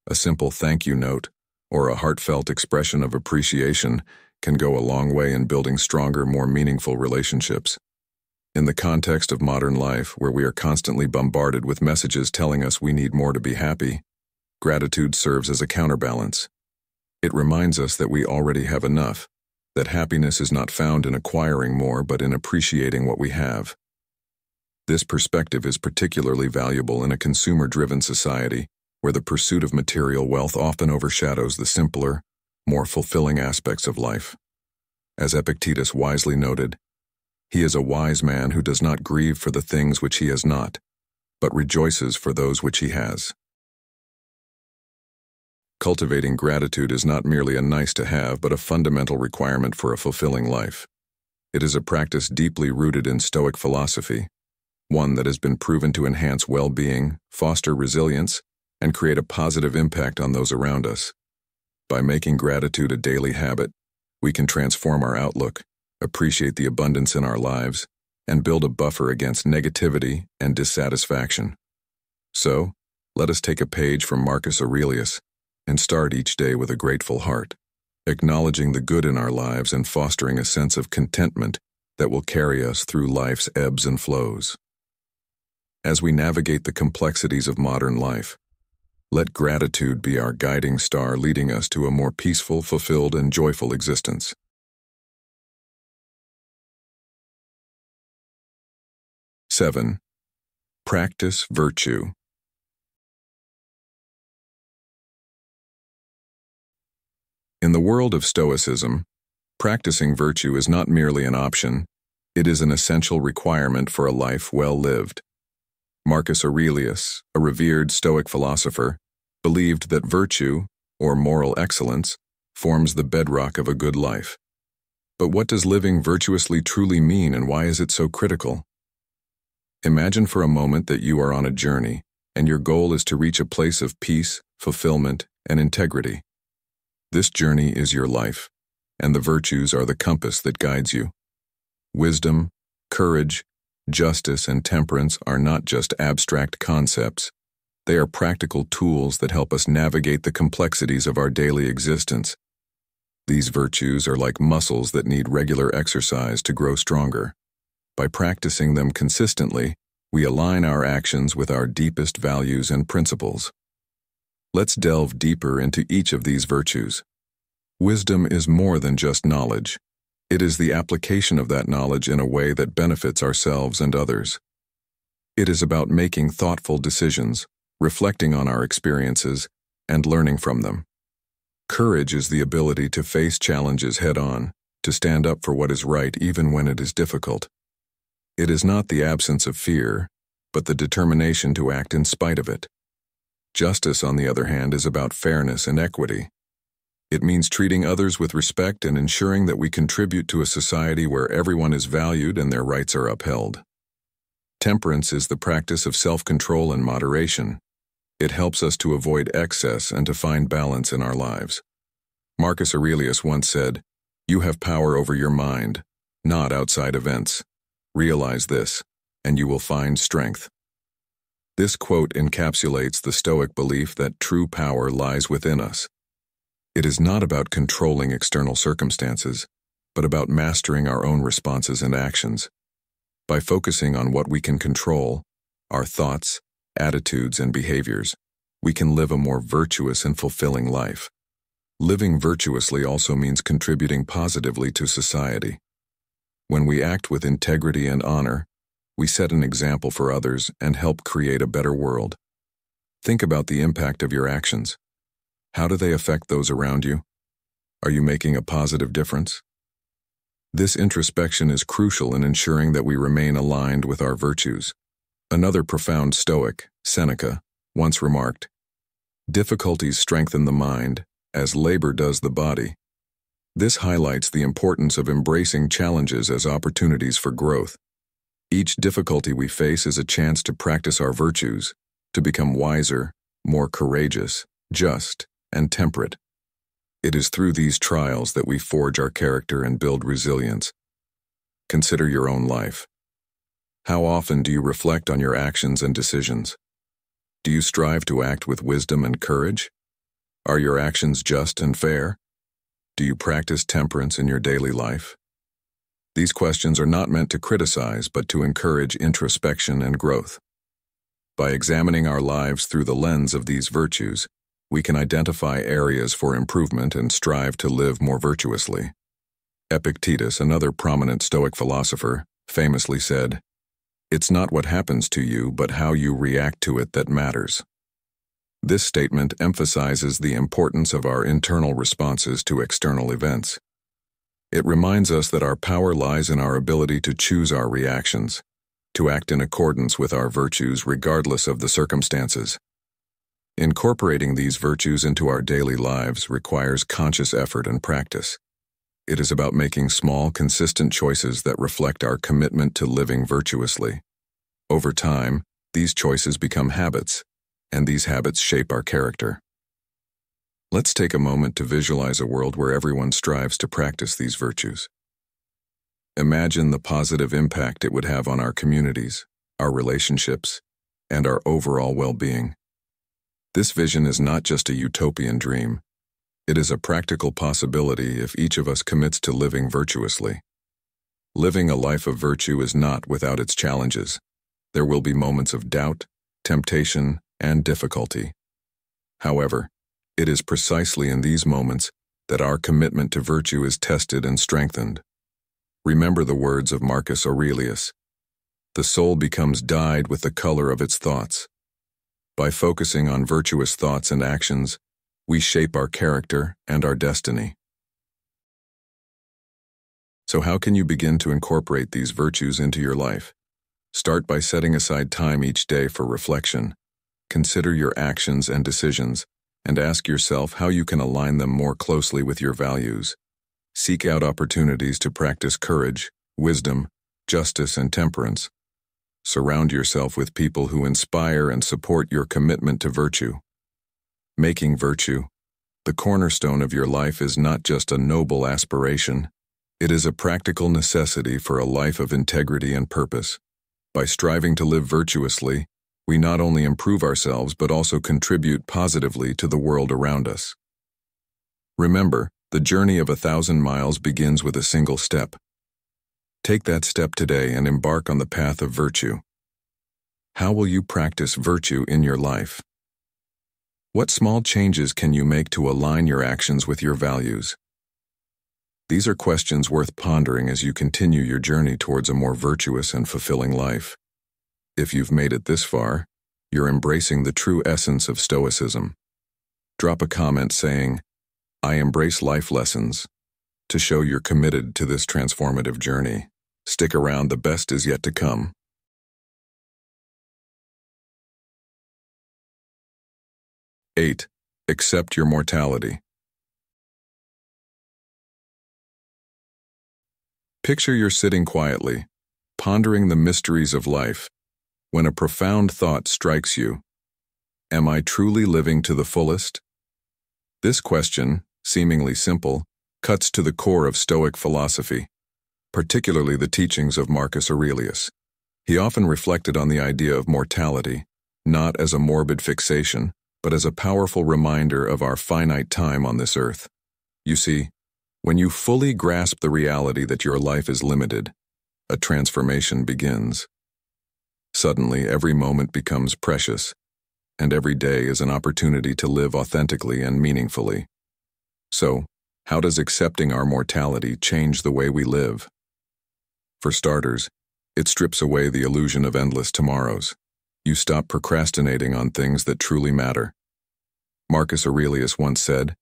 A simple thank you note, or a heartfelt expression of appreciation can go a long way in building stronger, more meaningful relationships. In the context of modern life, where we are constantly bombarded with messages telling us we need more to be happy, gratitude serves as a counterbalance. It reminds us that we already have enough, that happiness is not found in acquiring more but in appreciating what we have. This perspective is particularly valuable in a consumer-driven society where the pursuit of material wealth often overshadows the simpler, more fulfilling aspects of life. As Epictetus wisely noted, "He is a wise man who does not grieve for the things which he has not, but rejoices for those which he has." Cultivating gratitude is not merely a nice-to-have, but a fundamental requirement for a fulfilling life. It is a practice deeply rooted in Stoic philosophy, one that has been proven to enhance well-being, foster resilience, and create a positive impact on those around us. By making gratitude a daily habit, we can transform our outlook, appreciate the abundance in our lives, and build a buffer against negativity and dissatisfaction. So, let us take a page from Marcus Aurelius and start each day with a grateful heart, acknowledging the good in our lives and fostering a sense of contentment that will carry us through life's ebbs and flows. As we navigate the complexities of modern life, let gratitude be our guiding star, leading us to a more peaceful, fulfilled, and joyful existence. Seven, practice virtue. In the world of Stoicism, practicing virtue is not merely an option, it is an essential requirement for a life well lived. Marcus Aurelius, a revered Stoic philosopher, believed that virtue, or moral excellence, forms the bedrock of a good life. But what does living virtuously truly mean, and why is it so critical? Imagine for a moment that you are on a journey, and your goal is to reach a place of peace, fulfillment, and integrity. This journey is your life, and the virtues are the compass that guides you. Wisdom, courage, justice, and temperance are not just abstract concepts. They are practical tools that help us navigate the complexities of our daily existence. These virtues are like muscles that need regular exercise to grow stronger. By practicing them consistently, we align our actions with our deepest values and principles. Let's delve deeper into each of these virtues. Wisdom is more than just knowledge. It is the application of that knowledge in a way that benefits ourselves and others. It is about making thoughtful decisions, reflecting on our experiences, and learning from them. Courage is the ability to face challenges head-on, to stand up for what is right even when it is difficult. It is not the absence of fear, but the determination to act in spite of it. Justice, on the other hand, is about fairness and equity. It means treating others with respect and ensuring that we contribute to a society where everyone is valued and their rights are upheld. Temperance is the practice of self-control and moderation. It helps us to avoid excess and to find balance in our lives. Marcus Aurelius once said, "You have power over your mind, not outside events. Realize this, and you will find strength." This quote encapsulates the Stoic belief that true power lies within us. It is not about controlling external circumstances, but about mastering our own responses and actions. By focusing on what we can control, our thoughts, attitudes, and behaviors, we can live a more virtuous and fulfilling life. Living virtuously also means contributing positively to society. When we act with integrity and honor, we set an example for others and help create a better world. Think about the impact of your actions. How do they affect those around you? Are you making a positive difference? This introspection is crucial in ensuring that we remain aligned with our virtues. Another profound Stoic, Seneca, once remarked, "Difficulties strengthen the mind, as labor does the body." This highlights the importance of embracing challenges as opportunities for growth. Each difficulty we face is a chance to practice our virtues, to become wiser, more courageous, just, and temperate. It is through these trials that we forge our character and build resilience. Consider your own life. How often do you reflect on your actions and decisions? Do you strive to act with wisdom and courage? Are your actions just and fair? Do you practice temperance in your daily life? These questions are not meant to criticize, but to encourage introspection and growth. By examining our lives through the lens of these virtues, we can identify areas for improvement and strive to live more virtuously. Epictetus, another prominent Stoic philosopher, famously said, "It's not what happens to you, but how you react to it that matters." This statement emphasizes the importance of our internal responses to external events. It reminds us that our power lies in our ability to choose our reactions, to act in accordance with our virtues regardless of the circumstances. Incorporating these virtues into our daily lives requires conscious effort and practice. It is about making small, consistent choices that reflect our commitment to living virtuously. Over time, these choices become habits, and these habits shape our character. Let's take a moment to visualize a world where everyone strives to practice these virtues. Imagine the positive impact it would have on our communities, our relationships, and our overall well-being. This vision is not just a utopian dream. It is a practical possibility if each of us commits to living virtuously. Living a life of virtue is not without its challenges. There will be moments of doubt, temptation, and difficulty. However, it is precisely in these moments that our commitment to virtue is tested and strengthened. Remember the words of Marcus Aurelius. The soul becomes dyed with the color of its thoughts. By focusing on virtuous thoughts and actions, we shape our character and our destiny. So how can you begin to incorporate these virtues into your life? Start by setting aside time each day for reflection. Consider your actions and decisions, and ask yourself how you can align them more closely with your values. Seek out opportunities to practice courage, wisdom, justice, and temperance. Surround yourself with people who inspire and support your commitment to virtue. Making virtue the cornerstone of your life is not just a noble aspiration, it is a practical necessity for a life of integrity and purpose. By striving to live virtuously, we not only improve ourselves but also contribute positively to the world around us. Remember, the journey of 1,000 miles begins with a single step. Take that step today and embark on the path of virtue. How will you practice virtue in your life? What small changes can you make to align your actions with your values? These are questions worth pondering as you continue your journey towards a more virtuous and fulfilling life. If you've made it this far, you're embracing the true essence of Stoicism. Drop a comment saying, "I embrace life lessons," to show you're committed to this transformative journey. Stick around, the best is yet to come. 8. Accept your mortality. Picture you're sitting quietly, pondering the mysteries of life, when a profound thought strikes you. Am I truly living to the fullest? This question, seemingly simple, cuts to the core of Stoic philosophy, particularly the teachings of Marcus Aurelius. He often reflected on the idea of mortality, not as a morbid fixation, but as a powerful reminder of our finite time on this earth. You see, when you fully grasp the reality that your life is limited, a transformation begins. Suddenly, every moment becomes precious, and every day is an opportunity to live authentically and meaningfully. So, how does accepting our mortality change the way we live? For starters, it strips away the illusion of endless tomorrows. You stop procrastinating on things that truly matter. Marcus Aurelius once said,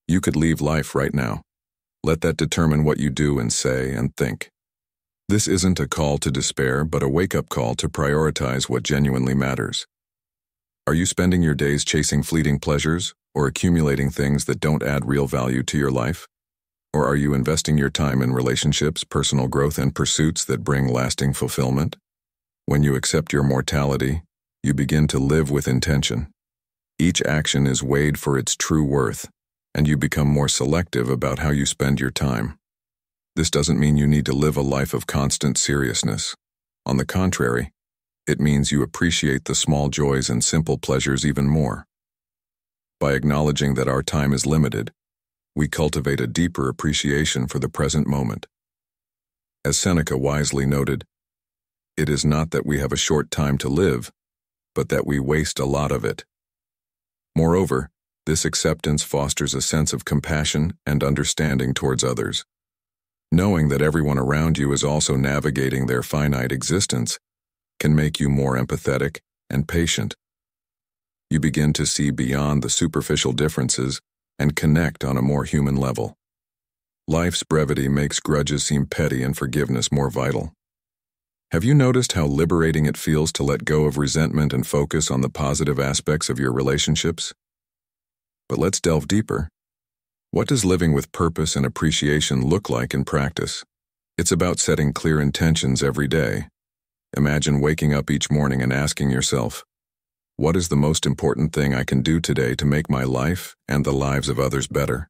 "You could leave life right now. Let that determine what you do and say and think." This isn't a call to despair, but a wake-up call to prioritize what genuinely matters. Are you spending your days chasing fleeting pleasures or accumulating things that don't add real value to your life? Or are you investing your time in relationships, personal growth, and pursuits that bring lasting fulfillment? When you accept your mortality, you begin to live with intention. Each action is weighed for its true worth, and you become more selective about how you spend your time. This doesn't mean you need to live a life of constant seriousness. On the contrary, it means you appreciate the small joys and simple pleasures even more. By acknowledging that our time is limited, we cultivate a deeper appreciation for the present moment. As Seneca wisely noted, it is not that we have a short time to live, but that we waste a lot of it. Moreover, this acceptance fosters a sense of compassion and understanding towards others. Knowing that everyone around you is also navigating their finite existence can make you more empathetic and patient. You begin to see beyond the superficial differences and connect on a more human level. Life's brevity makes grudges seem petty and forgiveness more vital. Have you noticed how liberating it feels to let go of resentment and focus on the positive aspects of your relationships? But let's delve deeper. What does living with purpose and appreciation look like in practice? It's about setting clear intentions every day. Imagine waking up each morning and asking yourself, what is the most important thing I can do today to make my life and the lives of others better?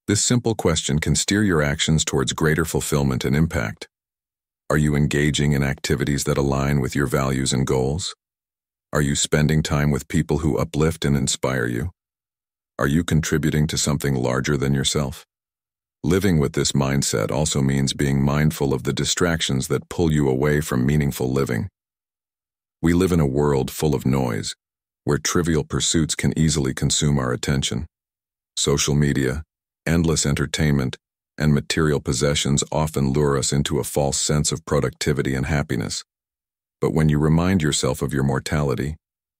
This simple question can steer your actions towards greater fulfillment and impact. Are you engaging in activities that align with your values and goals? Are you spending time with people who uplift and inspire you? Are you contributing to something larger than yourself? Living with this mindset also means being mindful of the distractions that pull you away from meaningful living. We live in a world full of noise, where trivial pursuits can easily consume our attention. Social media, endless entertainment, and material possessions often lure us into a false sense of productivity and happiness. But when you remind yourself of your mortality,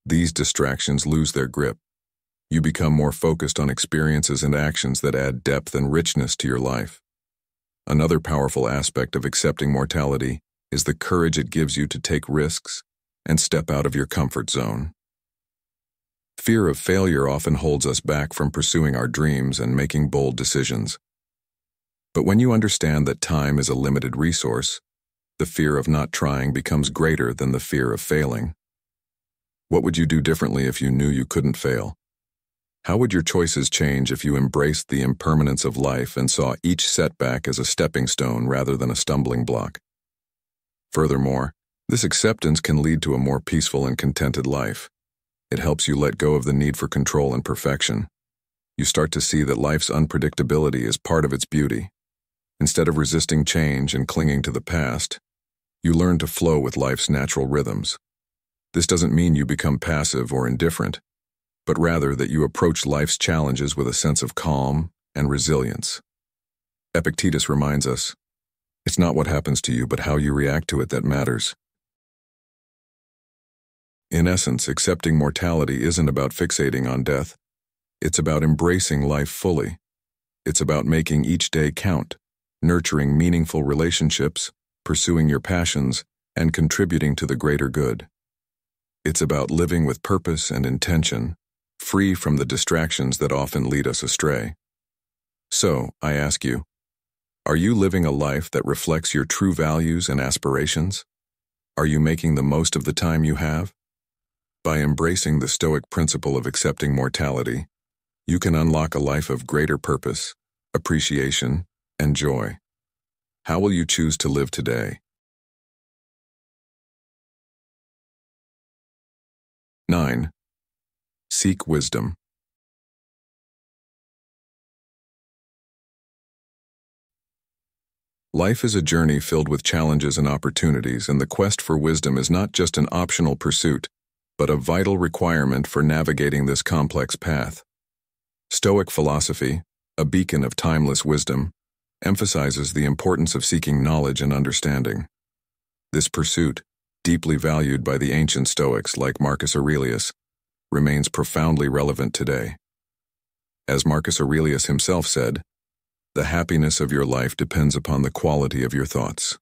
these distractions lose their grip. You become more focused on experiences and actions that add depth and richness to your life. Another powerful aspect of accepting mortality is the courage it gives you to take risks and step out of your comfort zone. Fear of failure often holds us back from pursuing our dreams and making bold decisions. But when you understand that time is a limited resource, the fear of not trying becomes greater than the fear of failing. What would you do differently if you knew you couldn't fail? How would your choices change if you embraced the impermanence of life and saw each setback as a stepping stone rather than a stumbling block? Furthermore, this acceptance can lead to a more peaceful and contented life. It helps you let go of the need for control and perfection. You start to see that life's unpredictability is part of its beauty. Instead of resisting change and clinging to the past, you learn to flow with life's natural rhythms. This doesn't mean you become passive or indifferent, but rather that you approach life's challenges with a sense of calm and resilience. Epictetus reminds us, it's not what happens to you, but how you react to it that matters. In essence, accepting mortality isn't about fixating on death. It's about embracing life fully. It's about making each day count, nurturing meaningful relationships, pursuing your passions, and contributing to the greater good. It's about living with purpose and intention, free from the distractions that often lead us astray. So, I ask you, are you living a life that reflects your true values and aspirations? Are you making the most of the time you have? By embracing the Stoic principle of accepting mortality, you can unlock a life of greater purpose, appreciation, and joy. How will you choose to live today? 9. Seek wisdom. Life is a journey filled with challenges and opportunities, and the quest for wisdom is not just an optional pursuit, but a vital requirement for navigating this complex path. Stoic philosophy, a beacon of timeless wisdom, emphasizes the importance of seeking knowledge and understanding. This pursuit, deeply valued by the ancient Stoics like Marcus Aurelius, remains profoundly relevant today. As Marcus Aurelius himself said, "The happiness of your life depends upon the quality of your thoughts."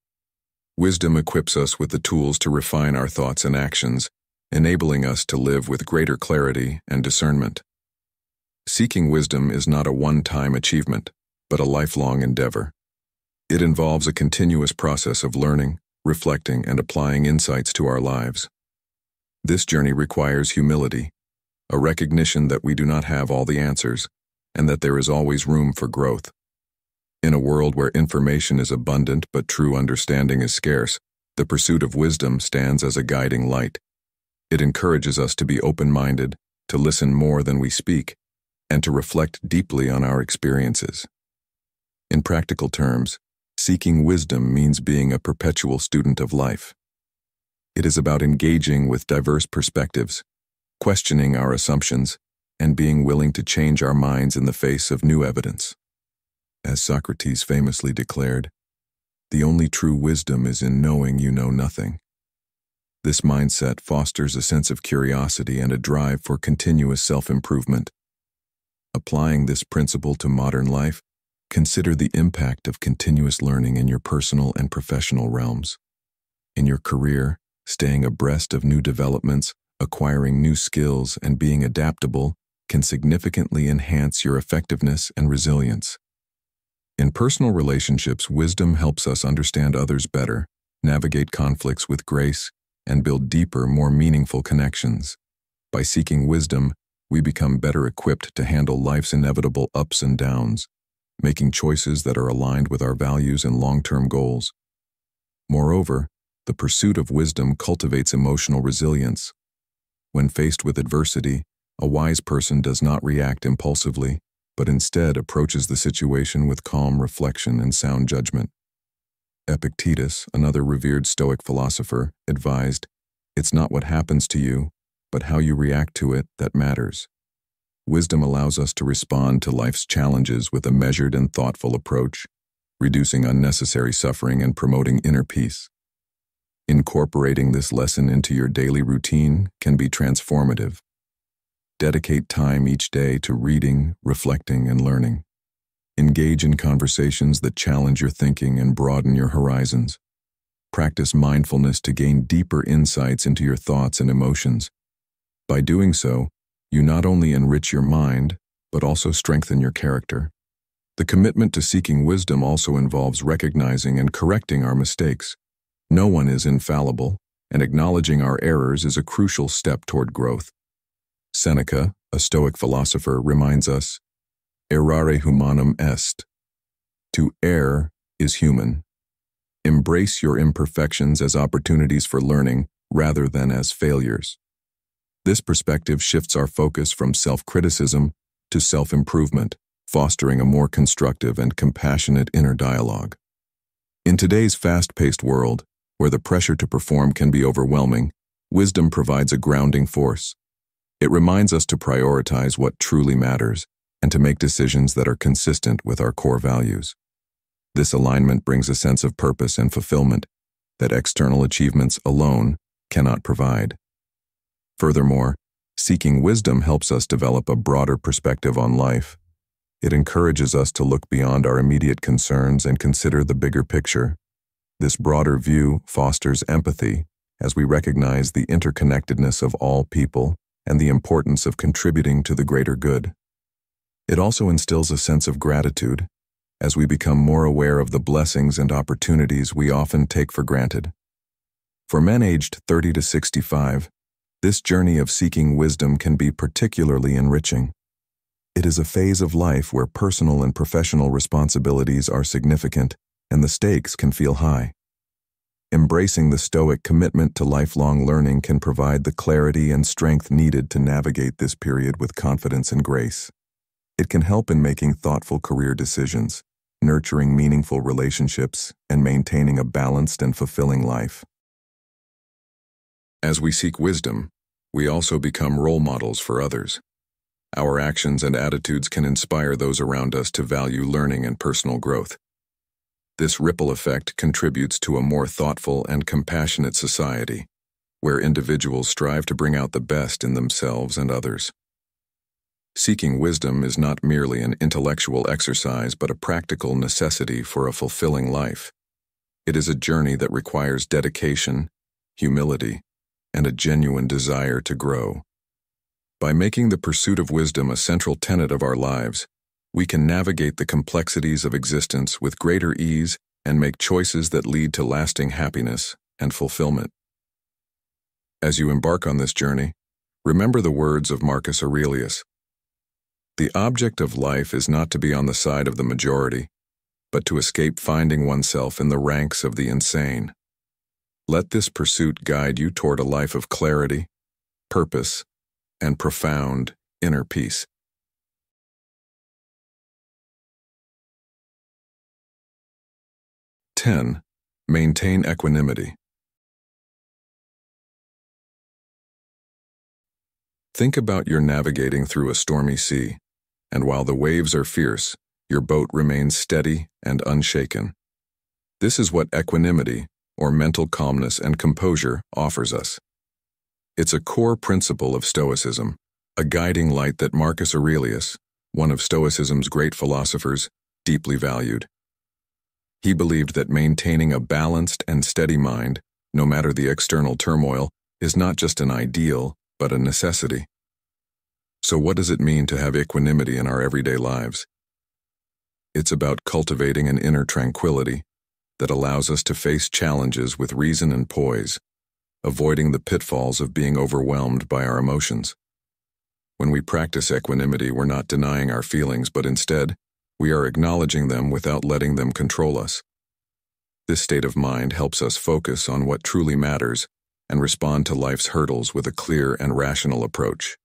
Wisdom equips us with the tools to refine our thoughts and actions, enabling us to live with greater clarity and discernment. Seeking wisdom is not a one-time achievement, but a lifelong endeavor. It involves a continuous process of learning, reflecting, and applying insights to our lives. This journey requires humility, a recognition that we do not have all the answers, and that there is always room for growth. In a world where information is abundant but true understanding is scarce, the pursuit of wisdom stands as a guiding light. It encourages us to be open-minded, to listen more than we speak, and to reflect deeply on our experiences. In practical terms, seeking wisdom means being a perpetual student of life. It is about engaging with diverse perspectives, questioning our assumptions, and being willing to change our minds in the face of new evidence. As Socrates famously declared, "The only true wisdom is in knowing you know nothing." This mindset fosters a sense of curiosity and a drive for continuous self-improvement. Applying this principle to modern life, consider the impact of continuous learning in your personal and professional realms. In your career, staying abreast of new developments, acquiring new skills, and being adaptable can significantly enhance your effectiveness and resilience. In personal relationships, wisdom helps us understand others better, navigate conflicts with grace, and build deeper, more meaningful connections. By seeking wisdom, we become better equipped to handle life's inevitable ups and downs, making choices that are aligned with our values and long-term goals. Moreover, the pursuit of wisdom cultivates emotional resilience. When faced with adversity, a wise person does not react impulsively, but instead approaches the situation with calm reflection and sound judgment. Epictetus, another revered Stoic philosopher, advised, "It's not what happens to you, but how you react to it that matters." Wisdom allows us to respond to life's challenges with a measured and thoughtful approach, reducing unnecessary suffering and promoting inner peace. Incorporating this lesson into your daily routine can be transformative. Dedicate time each day to reading, reflecting, and learning. Engage in conversations that challenge your thinking and broaden your horizons. Practice mindfulness to gain deeper insights into your thoughts and emotions. By doing so, you not only enrich your mind, but also strengthen your character. The commitment to seeking wisdom also involves recognizing and correcting our mistakes. No one is infallible, and acknowledging our errors is a crucial step toward growth. Seneca, a Stoic philosopher, reminds us, "Errare humanum est." To err is human. Embrace your imperfections as opportunities for learning rather than as failures. This perspective shifts our focus from self-criticism to self-improvement, fostering a more constructive and compassionate inner dialogue. In today's fast-paced world, where the pressure to perform can be overwhelming, wisdom provides a grounding force. It reminds us to prioritize what truly matters and to make decisions that are consistent with our core values. This alignment brings a sense of purpose and fulfillment that external achievements alone cannot provide. Furthermore, seeking wisdom helps us develop a broader perspective on life. It encourages us to look beyond our immediate concerns and consider the bigger picture. This broader view fosters empathy as we recognize the interconnectedness of all people and the importance of contributing to the greater good. It also instills a sense of gratitude as we become more aware of the blessings and opportunities we often take for granted. For men aged 30 to 65, this journey of seeking wisdom can be particularly enriching. It is a phase of life where personal and professional responsibilities are significant and the stakes can feel high. Embracing the Stoic commitment to lifelong learning can provide the clarity and strength needed to navigate this period with confidence and grace. It can help in making thoughtful career decisions, nurturing meaningful relationships, and maintaining a balanced and fulfilling life. As we seek wisdom, we also become role models for others. Our actions and attitudes can inspire those around us to value learning and personal growth. This ripple effect contributes to a more thoughtful and compassionate society, where individuals strive to bring out the best in themselves and others. Seeking wisdom is not merely an intellectual exercise but a practical necessity for a fulfilling life. It is a journey that requires dedication, humility, and a genuine desire to grow. By making the pursuit of wisdom a central tenet of our lives, we can navigate the complexities of existence with greater ease and make choices that lead to lasting happiness and fulfillment. As you embark on this journey, remember the words of Marcus Aurelius. The object of life is not to be on the side of the majority, but to escape finding oneself in the ranks of the insane. Let this pursuit guide you toward a life of clarity, purpose, and profound inner peace. 10. Maintain equanimity. Think about you're navigating through a stormy sea, and while the waves are fierce, your boat remains steady and unshaken. This is what equanimity, or mental calmness and composure, offers us. It's a core principle of Stoicism, a guiding light that Marcus Aurelius, one of Stoicism's great philosophers, deeply valued. He believed that maintaining a balanced and steady mind, no matter the external turmoil, is not just an ideal, but a necessity. So what does it mean to have equanimity in our everyday lives? It's about cultivating an inner tranquility that allows us to face challenges with reason and poise, avoiding the pitfalls of being overwhelmed by our emotions. When we practice equanimity, we're not denying our feelings, but instead, we are acknowledging them without letting them control us. This state of mind helps us focus on what truly matters and respond to life's hurdles with a clear and rational approach.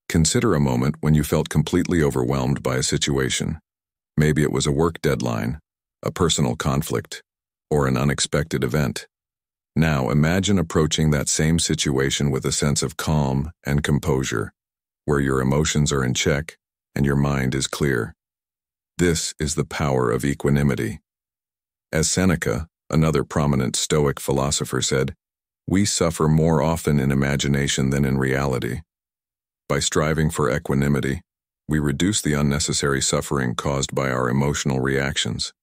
Consider a moment when you felt completely overwhelmed by a situation. Maybe it was a work deadline, a personal conflict, or an unexpected event. Now imagine approaching that same situation with a sense of calm and composure, where your emotions are in check and your mind is clear. This is the power of equanimity. As Seneca, another prominent Stoic philosopher, said, "We suffer more often in imagination than in reality." By striving for equanimity, we reduce the unnecessary suffering caused by our emotional reactions.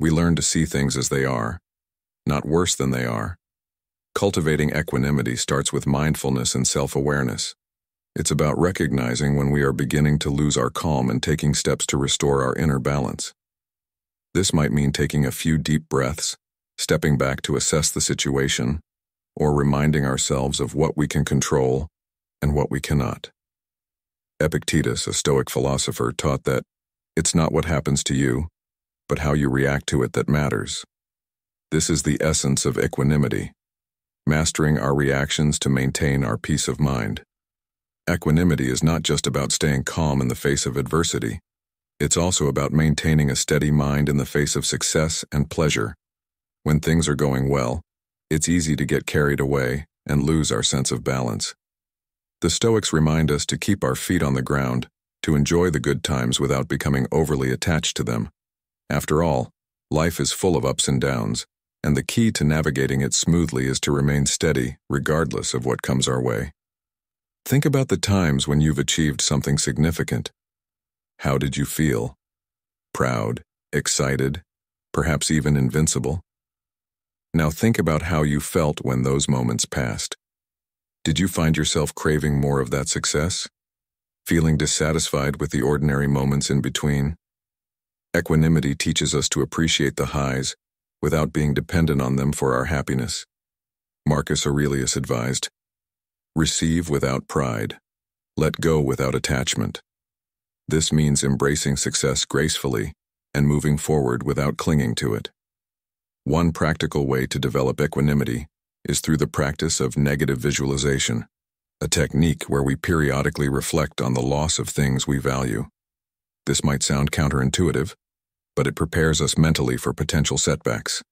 We learn to see things as they are, not worse than they are. Cultivating equanimity starts with mindfulness and self-awareness. It's about recognizing when we are beginning to lose our calm and taking steps to restore our inner balance. This might mean taking a few deep breaths, stepping back to assess the situation, or reminding ourselves of what we can control and what we cannot. Epictetus, a Stoic philosopher, taught that it's not what happens to you, but how you react to it that matters. This is the essence of equanimity, mastering our reactions to maintain our peace of mind. Equanimity is not just about staying calm in the face of adversity. It's also about maintaining a steady mind in the face of success and pleasure. When things are going well, it's easy to get carried away and lose our sense of balance. The Stoics remind us to keep our feet on the ground, to enjoy the good times without becoming overly attached to them. After all, life is full of ups and downs, and the key to navigating it smoothly is to remain steady regardless of what comes our way. Think about the times when you've achieved something significant. How did you feel? Proud, excited, perhaps even invincible? Now think about how you felt when those moments passed. Did you find yourself craving more of that success? Feeling dissatisfied with the ordinary moments in between? Equanimity teaches us to appreciate the highs without being dependent on them for our happiness. Marcus Aurelius advised, "Receive without pride, let go without attachment." This means embracing success gracefully and moving forward without clinging to it. One practical way to develop equanimity is through the practice of negative visualization, a technique where we periodically reflect on the loss of things we value. This might sound counterintuitive, but it prepares us mentally for potential setbacks,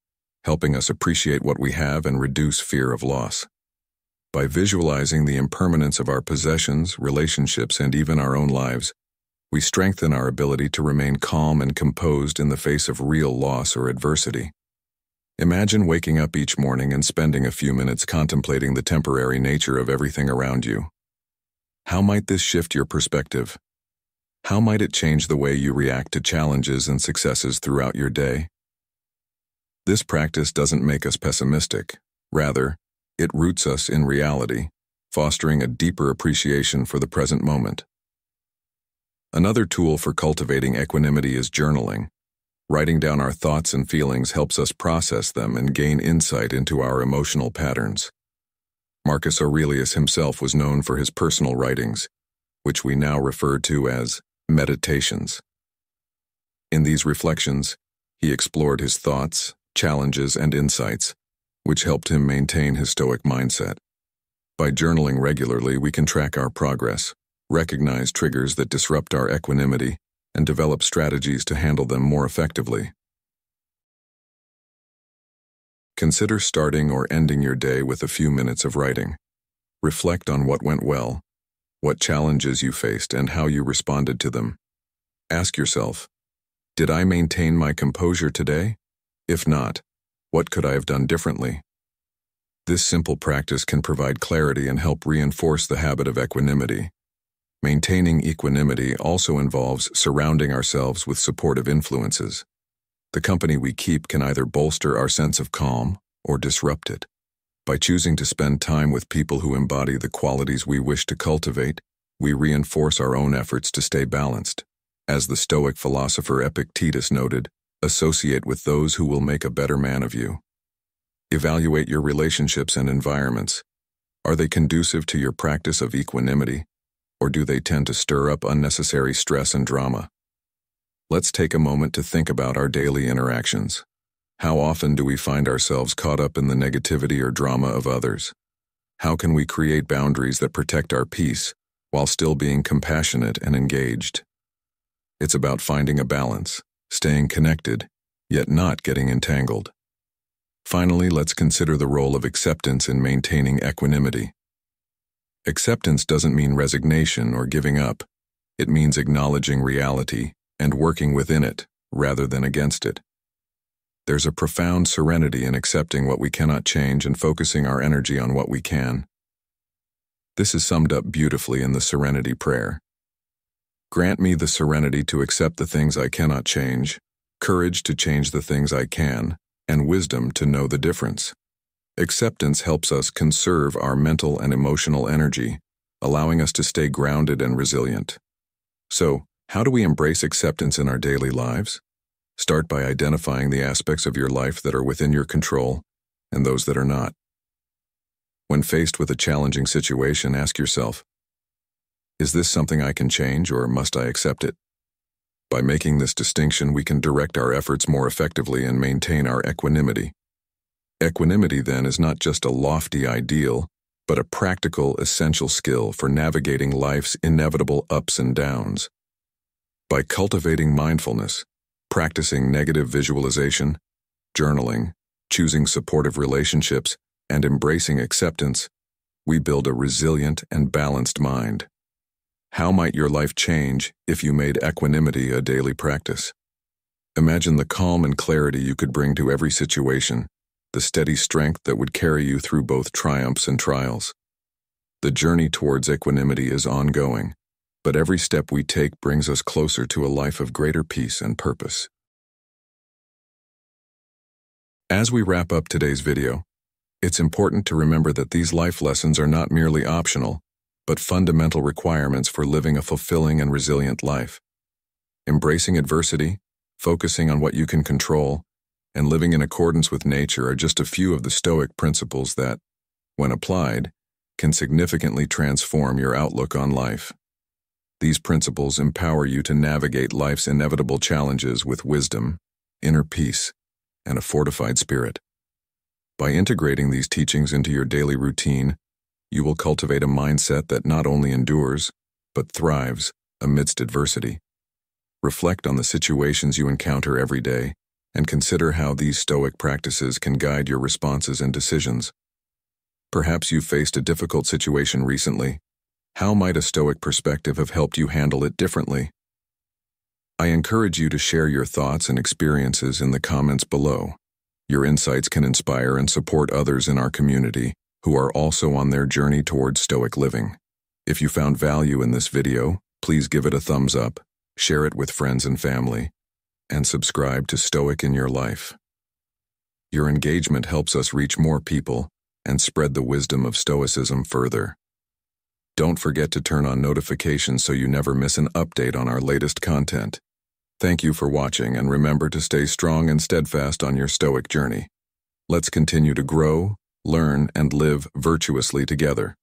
helping us appreciate what we have and reduce fear of loss. By visualizing the impermanence of our possessions, relationships, and even our own lives, we strengthen our ability to remain calm and composed in the face of real loss or adversity. Imagine waking up each morning and spending a few minutes contemplating the temporary nature of everything around you. How might this shift your perspective? How might it change the way you react to challenges and successes throughout your day? This practice doesn't make us pessimistic. Rather, it roots us in reality, fostering a deeper appreciation for the present moment. Another tool for cultivating equanimity is journaling. Writing down our thoughts and feelings helps us process them and gain insight into our emotional patterns. Marcus Aurelius himself was known for his personal writings, which we now refer to as meditations. In these reflections, he explored his thoughts, challenges, and insights, which helped him maintain his Stoic mindset. By journaling regularly, we can track our progress, recognize triggers that disrupt our equanimity, and develop strategies to handle them more effectively. Consider starting or ending your day with a few minutes of writing. Reflect on what went well, what challenges you faced, and how you responded to them. Ask yourself, did I maintain my composure today? If not, what could I have done differently? This simple practice can provide clarity and help reinforce the habit of equanimity. Maintaining equanimity also involves surrounding ourselves with supportive influences. The company we keep can either bolster our sense of calm or disrupt it. By choosing to spend time with people who embody the qualities we wish to cultivate, we reinforce our own efforts to stay balanced. As the Stoic philosopher Epictetus noted, associate with those who will make a better man of you. Evaluate your relationships and environments. Are they conducive to your practice of equanimity, or do they tend to stir up unnecessary stress and drama? Let's take a moment to think about our daily interactions. How often do we find ourselves caught up in the negativity or drama of others? How can we create boundaries that protect our peace while still being compassionate and engaged? It's about finding a balance, staying connected, yet not getting entangled. Finally, let's consider the role of acceptance in maintaining equanimity. Acceptance doesn't mean resignation or giving up. It means acknowledging reality and working within it rather than against it. There's a profound serenity in accepting what we cannot change and focusing our energy on what we can. This is summed up beautifully in the Serenity Prayer. Grant me the serenity to accept the things I cannot change, courage to change the things I can, and wisdom to know the difference. Acceptance helps us conserve our mental and emotional energy, allowing us to stay grounded and resilient. So, how do we embrace acceptance in our daily lives? Start by identifying the aspects of your life that are within your control and those that are not. When faced with a challenging situation, ask yourself, is this something I can change or must I accept it? By making this distinction, we can direct our efforts more effectively and maintain our equanimity. Equanimity, then, is not just a lofty ideal, but a practical, essential skill for navigating life's inevitable ups and downs. By cultivating mindfulness, practicing negative visualization, journaling, choosing supportive relationships, and embracing acceptance, we build a resilient and balanced mind. How might your life change if you made equanimity a daily practice? Imagine the calm and clarity you could bring to every situation, the steady strength that would carry you through both triumphs and trials. The journey towards equanimity is ongoing, but every step we take brings us closer to a life of greater peace and purpose. As we wrap up today's video, it's important to remember that these life lessons are not merely optional, but fundamental requirements for living a fulfilling and resilient life. Embracing adversity, focusing on what you can control, and living in accordance with nature are just a few of the Stoic principles that, when applied, can significantly transform your outlook on life. These principles empower you to navigate life's inevitable challenges with wisdom, inner peace, and a fortified spirit. By integrating these teachings into your daily routine, you will cultivate a mindset that not only endures, but thrives amidst adversity. Reflect on the situations you encounter every day, and consider how these Stoic practices can guide your responses and decisions. Perhaps you've faced a difficult situation recently. How might a Stoic perspective have helped you handle it differently? I encourage you to share your thoughts and experiences in the comments below. Your insights can inspire and support others in our community who are also on their journey towards Stoic living. If you found value in this video, please give it a thumbs up, share it with friends and family, and subscribe to Stoic in Your Life. Your engagement helps us reach more people and spread the wisdom of Stoicism further. Don't forget to turn on notifications so you never miss an update on our latest content. Thank you for watching, and remember to stay strong and steadfast on your Stoic journey. Let's continue to grow, learn, and live virtuously together.